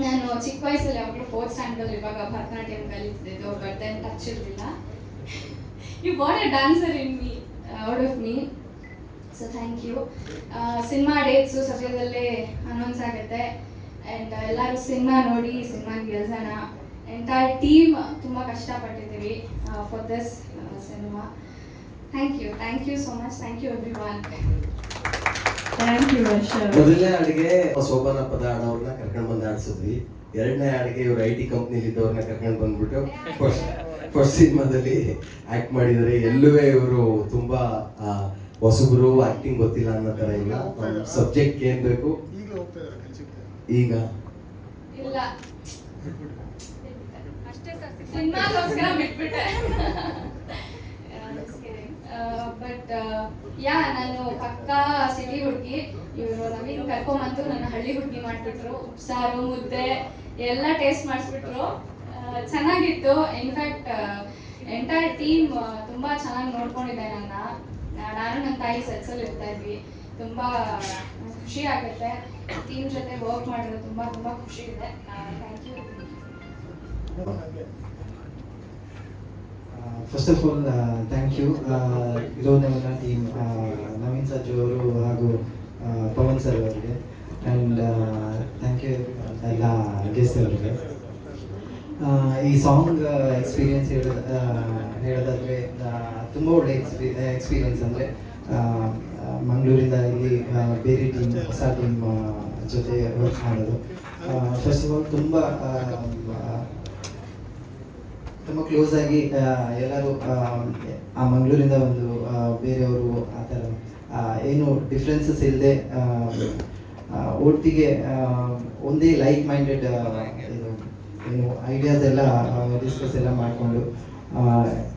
ನಾನು ಚಿಕ್ಕ ವಯಸ್ಸಲ್ಲಿ ಯಾವಾಗಲೂ 4th ಸ್ಟ್ಯಾಂಡರ್ಡ್ ಇವಾಗ ಭರತನಾಟ್ಯಂ ಕಲಿತಿದ್ದು, ಬಟ್ ದೆನ್ ಟಚ್ ಇರಲಿಲ್ಲ. You got a dancer in me, out of me. So thank you. Cinema dates ಸದ್ಯದಲ್ಲೇ ಅನೌನ್ಸ್ ಆಗುತ್ತೆ. ಆ್ಯಂಡ್ ಎಲ್ಲರೂ ಸಿನಿಮಾ ನೋಡಿ ಸಿನಿಮಾಗೆ ಗೆಲ್ಸೋಣ. ಎಂಟೈರ್ ಟೀಮ್ ತುಂಬ ಕಷ್ಟಪಟ್ಟಿದ್ದೀವಿ for this cinema. Thank you so much. Thank you everyone. Thank you Varsha. ಮೊದಲನೇ ಹಾಡಿಗೆ ಶೋಭನಾ ಪದ ಅವ್ರನ್ನ ಕರ್ಕೊಂಡು ಬಂದು ಆಡ್ಸಿದ್ವಿ. ಎರಡನೇ ಹಾಡಿಗೆ ಇವ್ರು IT ಕಂಪ್ನಿಲಿ ಇದ್ದವ್ರನ್ನ ಕರ್ಕೊಂಡು ಬಂದ್ಬಿಟ್ಟು ಫಸ್ಟ್ ಸಿನಿಮಾದಲ್ಲಿ ಆಕ್ಟ್ ಮಾಡಿದ್ದಾರೆ. ಎಲ್ಲವೇ ಇವರು ತುಂಬಾ ಹೊಸಬ್ರು, ಆಕ್ಟಿಂಗ್ ಗೊತ್ತಿಲ್ಲ ಅನ್ನೋ ತರ ಇಲ್ಲ. ಸಬ್ಜೆಕ್ಟ್ ಏನ್ ಬೇಕು ಈಗ ಇಲ್ಲ ಸಿನಿಮಾಗೋಸ್ಕರ ಬಿಟ್ಬಿಟ್ಟೆ. ಬಟ್ ಯಾ, ನಾನು ಪಕ್ಕಾ ಸಿಟಿ ಹುಡುಗಿ. ಇವರು ನವೀನ್ ಕರ್ಕೊಂಬಂದು ನನ್ನ ಹಳ್ಳಿ ಹುಡುಗಿ ಮಾಡಿಬಿಟ್ರು. ಉಪ್ಸಾರು, ಮುದ್ದೆ ಎಲ್ಲ ಟೇಸ್ಟ್ ಮಾಡಿಸ್ಬಿಟ್ರು. ಚೆನ್ನಾಗಿತ್ತು. ಇನ್ಫ್ಯಾಕ್ಟ್ ಎಂಟೈರ್ ಟೀಮ್ ತುಂಬ ಚೆನ್ನಾಗಿ ನೋಡ್ಕೊಂಡಿದೆ ನನ್ನ. ನಾನು ನನ್ನ ತಾಯಿ ಸೆಟ್ಸಲ್ಲಿ ಇರ್ತಾ ಇದ್ವಿ. ತುಂಬ ಖುಷಿ ಆಗುತ್ತೆ ಟೀಮ್ ಜೊತೆ ವರ್ಕ್ ಮಾಡಿರೋದು. ತುಂಬ ಖುಷಿ ಇದೆ. Thank you. First of all thank you Lo Naveena team, Naveen Sajju ಅವರು ಹಾಗೂ ಪವನ್ ಸರ್ ಅವರಿಗೆ. ಆ್ಯಂಡ್ ಥ್ಯಾಂಕ್ ಯು ಎಲ್ಲ ಗೆಸ್ಟ್ ಅವರಿಗೆ. ಈ ಸಾಂಗ್ ಎಕ್ಸ್ಪೀರಿಯನ್ಸ್ ಹೇಳೋದಾದರೆ ತುಂಬ ಒಳ್ಳೆ ಎಕ್ಸ್ಪೀರಿಯನ್ಸ್. ಅಂದರೆ ಮಂಗಳೂರಿಂದ ಇಲ್ಲಿ ಬೇರೆ ಟೀಮ್, ಹೊಸ ಟೀಮ್ ಜೊತೆ ವರ್ಕ್ ಮಾಡೋದು. ಫಸ್ಟ್ ಆಫ್ ಆಲ್ ತುಂಬ ಕ್ಲೋಸ್ ಆಗಿ ಎಲ್ಲರೂ ಆ ಮಂಗಳೂರಿಂದ ಒಂದು ಬೇರೆಯವರು ಆ ಥರ ಏನು ಡಿಫ್ರೆನ್ಸಸ್ ಇಲ್ಲದೆ ಒಟ್ಟಿಗೆ ಒಂದೇ ಲೈಕ್ ಮೈಂಡೆಡ್ ಏನು ಐಡಿಯಾಸ್ ಎಲ್ಲ ಡಿಸ್ಕಸ್ ಎಲ್ಲ ಮಾಡಿಕೊಂಡು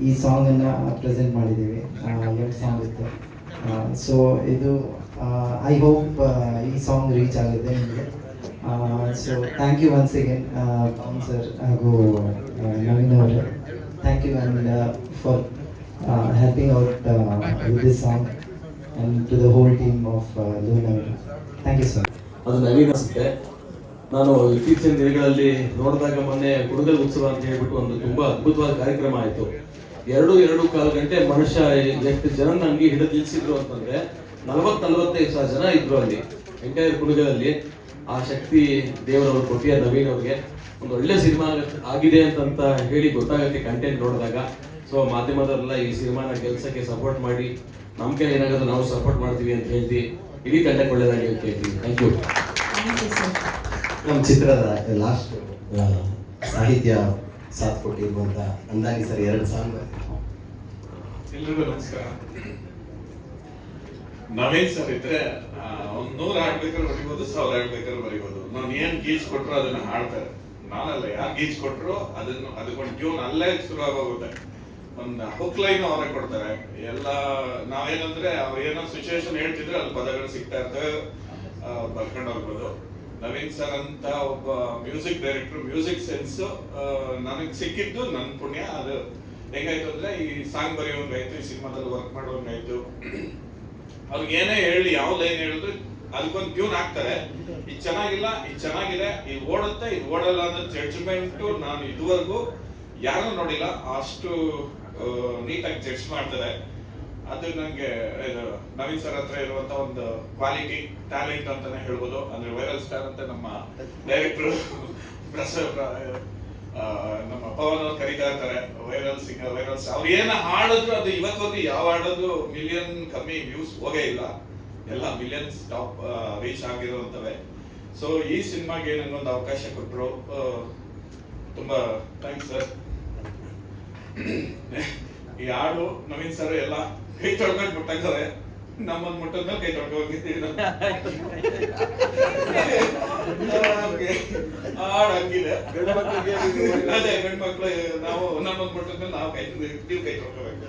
ಈ ಸಾಂಗನ್ನು ಪ್ರೆಸೆಂಟ್ ಮಾಡಿದ್ದೀವಿ. 2 ಸಾಂಗ್ ಇತ್ತು. ಸೊ ಇದು ಐ ಹೋಪ್ ಈ ಸಾಂಗ್ ರೀಚ್ ಆಗುತ್ತೆ ನಿಮಗೆ. So thank you once again Pavan sir ಹಾಗೂ ನವೀನ್ ಅವರೇ. Thank you and for helping out with this song and to the whole team of Lo Naveen. Thank you sir. ಅದು ನವೀನ್ ಅನಿಸುತ್ತೆ. ನಾನು ಇತ್ತೀಚಿನ ದಿನಗಳಲ್ಲಿ ನೋಡಿದಾಗ ಮೊನ್ನೆ ಕುಡುಗಲ್ ಉತ್ಸವ ಅಂತ ಹೇಳ್ಬಿಟ್ಟು ಒಂದು ತುಂಬಾ ಅದ್ಭುತವಾದ ಕಾರ್ಯಕ್ರಮ ಆಯಿತು. 2.25 ಗಂಟೆ ಮನುಷ್ಯ ಎಷ್ಟು ಜನ ನನಗೆ ಹಿಡಿದು ನಿಲ್ಲಿಸಿದ್ರು ಅಂತಂದ್ರೆ 40-45 ಸಾವಿರ ಜನ ಇದ್ರು ಅಲ್ಲಿ ಎಂಟೈರ್ ಕುಡುಗಲಲ್ಲಿ. ಆ ಶಕ್ತಿ ದೇವರವರು ಕೊಟ್ಟಿಯ ನವೀನ್ ಅವ್ರಿಗೆ ಒಂದು ಒಳ್ಳೆ ಸಿನಿಮಾ ಆಗಿದೆ ಅಂತ ಹೇಳಿ ಗೊತ್ತಾಗುತ್ತೆ ಕಂಟೆಂಟ್ ನೋಡಿದಾಗ. ಸೊ ಮಾಧ್ಯಮದವರೆಲ್ಲ ಈ ಸಿನಿಮಾನ ಕೆಲಸಕ್ಕೆ ಸಪೋರ್ಟ್ ಮಾಡಿ ನಮ್ಮ ಕೈ ಏನಾಗೋದು ನಾವು ಸಪೋರ್ಟ್ ಮಾಡ್ತೀವಿ ಅಂತ ಹೇಳ್ತೀವಿ. ಇಡೀ ತಂಡಕ್ಕೆ ಒಳ್ಳೆಯದಾಗಿ ಹೇಳ್ತೀವಿ. Thank you. ನಮ್ಮ ಚಿತ್ರದ ಲಾಸ್ಟ್ ಸಾಹಿತ್ಯ ಸಾಥ್ ಕೊಟ್ಟಿರುವಂತ ಅಂದಾಗಿ ಸರ್ 2 ಸಾಂಗ್. ಎಲ್ರಿಗೂ ನಮಸ್ಕಾರ. ನವೀನ್ ಸರ್ ಇದ್ರೆ 100 ಹಾಡ್ಬೇಕಾದ್ರೆ ಬರೀಬೋದು, 1000 ಹಾಡ್ಬೇಕಾದ್ರೆ ಬರೀಬೋದು. ನಾನು ಏನ್ ಗೀಚ್ ಕೊಟ್ರು ಅದನ್ನ ಹಾಡ್ತಾರೆ. ನಾನಲ್ಲ, ಯಾರು ಗೀಚ್ ಕೊಟ್ರು ಅದಕ್ಕೊಂದು ಟ್ಯೂನ್ ಅಲ್ಲೇ ಶುರು ಆಗೋಗುತ್ತೆ. ಒಂದು ಹುಕ್ ಲೈನ್ ಅವರೇ ಕೊಡ್ತಾರೆ. ಎಲ್ಲ ನಾವೇನಂದ್ರೆ ಅವ್ರು ಏನೋ ಸಿಚುವೇಶನ್ ಹೇಳ್ತಿದ್ರೆ ಅಲ್ಲಿ ಪದಗಳು ಸಿಗ್ತಾ ಇರ್ತವೆ, ಬರ್ಕೊಂಡು ಹೋಗ್ಬೋದು. ನವೀನ್ ಸರ್ ಅಂತ ಒಬ್ಬ ಮ್ಯೂಸಿಕ್ ಡೈರೆಕ್ಟರ್, ಮ್ಯೂಸಿಕ್ ಸೆನ್ಸ್ ನನಗೆ ಸಿಕ್ಕಿದ್ದು ನನ್ನ ಪುಣ್ಯ. ಅದು ಹೆಂಗಾಯ್ತು ಅಂದ್ರೆ ಈ ಸಾಂಗ್ ಬರೆಯೋಂಗಾಯ್ತು, ಈ ಸಿನಿಮಾದಲ್ಲಿ ವರ್ಕ್ ಮಾಡೋಂಗಾಯ್ತು. ಅವ್ರಿಗೆ ಏನೇ ಹೇಳಿ, ಯಾವ ಲೈನ್ ಹೇಳಿದ್ರು ಅದಕ್ಕೊಂದು ಟ್ಯೂನ್ ಹಾಕ್ತಾರೆ. ಇದು ಚೆನ್ನಾಗಿಲ್ಲ, ಇದು ಚೆನ್ನಾಗಿದೆ, ಇದು ಓಡುತ್ತೆ, ಇದು ಓಡಲ್ಲ ಅನ್ನೋ ಜಡ್ಜ್ಮೆಂಟು ನಾನು ಇದುವರೆಗೂ ಯಾರು ನೋಡಿಲ್ಲ. ಅಷ್ಟು ನೀಟಾಗಿ ಜಡ್ಜ್ ಮಾಡ್ತಾರೆ. ಅದು ನನಗೆ ನವೀನ್ ಸರ್ ಹತ್ರ ಇರುವಂತ ಒಂದು ಕ್ವಾಲಿಟಿ, ಟ್ಯಾಲೆಂಟ್ ಅಂತಾನೆ ಹೇಳ್ಬೋದು. ಅಂದ್ರೆ ವೈರಲ್ ಸ್ಟಾರ್ ಅಂತ ನಮ್ಮ ಡೈರೆಕ್ಟರ್ ನಮ್ಮ ಪವನ್ ಅವ್ರು ಕರೀತಾ ಇರ್ತಾರೆ ವೈರಲ್ ಸಿಂಗರ್ ವೈರಲ್ಸ್. ಅವ್ರು ಏನು ಹಾಡಿದ್ರು ಅದು ಇವತ್ತೊಂದು ಯಾವ ಹಾಡೋದು ಮಿಲಿಯನ್ ಕಮ್ಮಿ ವ್ಯೂಸ್ ಹೋಗೇ ಇಲ್ಲ, ಎಲ್ಲ ಮಿಲಿಯನ್ಸ್ ಟಾಪ್ ರೀಚ್ ಆಗಿರುವಂತವೆ. ಸೊ ಈ ಸಿನಿಮಾಗೆ ನನಗೊಂದು ಅವಕಾಶ ಕೊಟ್ಟರು, ತುಂಬಾ ಥ್ಯಾಂಕ್ಸ್ ಸರ್. ಈ ಹಾಡು ನವೀನ್ ಸರ್ ಎಲ್ಲ ಕೈ ತೊಳ್ಕೊಂಡು ಮುಟ್ಟಾಕ್ತಾರೆ, ನಮ್ಮನ್ನು ಮುಟ್ಟದ್ಮೇಲೆ ಕೈ ತೊಳ್ಕೊಂಡಿದ್ದೀವಿ. ಹಾಡು ಹಂಗಿದೆ, ಅದೇ ಗಂಡು ಮಕ್ಳು ನಾವು ನಮ್ಮನ್ನು ಮುಟ್ಟದ್ಮೇಲೆ ನಾವು ನೀವು ಕೈ ತೊಳ್ಕೋಬೇಕು.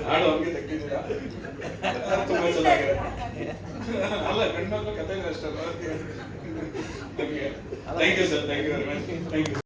ಹಾಡು ಹಂಗೆ ತೆಗ್ದಿದ್ದೀರಾ, ತುಂಬಾ ಚೆನ್ನಾಗಿದೆ. ಅಲ್ಲ ಗಂಡು ಮಕ್ಳು ಕಥೆ ಅಷ್ಟಲ್ಲ. Thank you sir, thank you very much, thank you.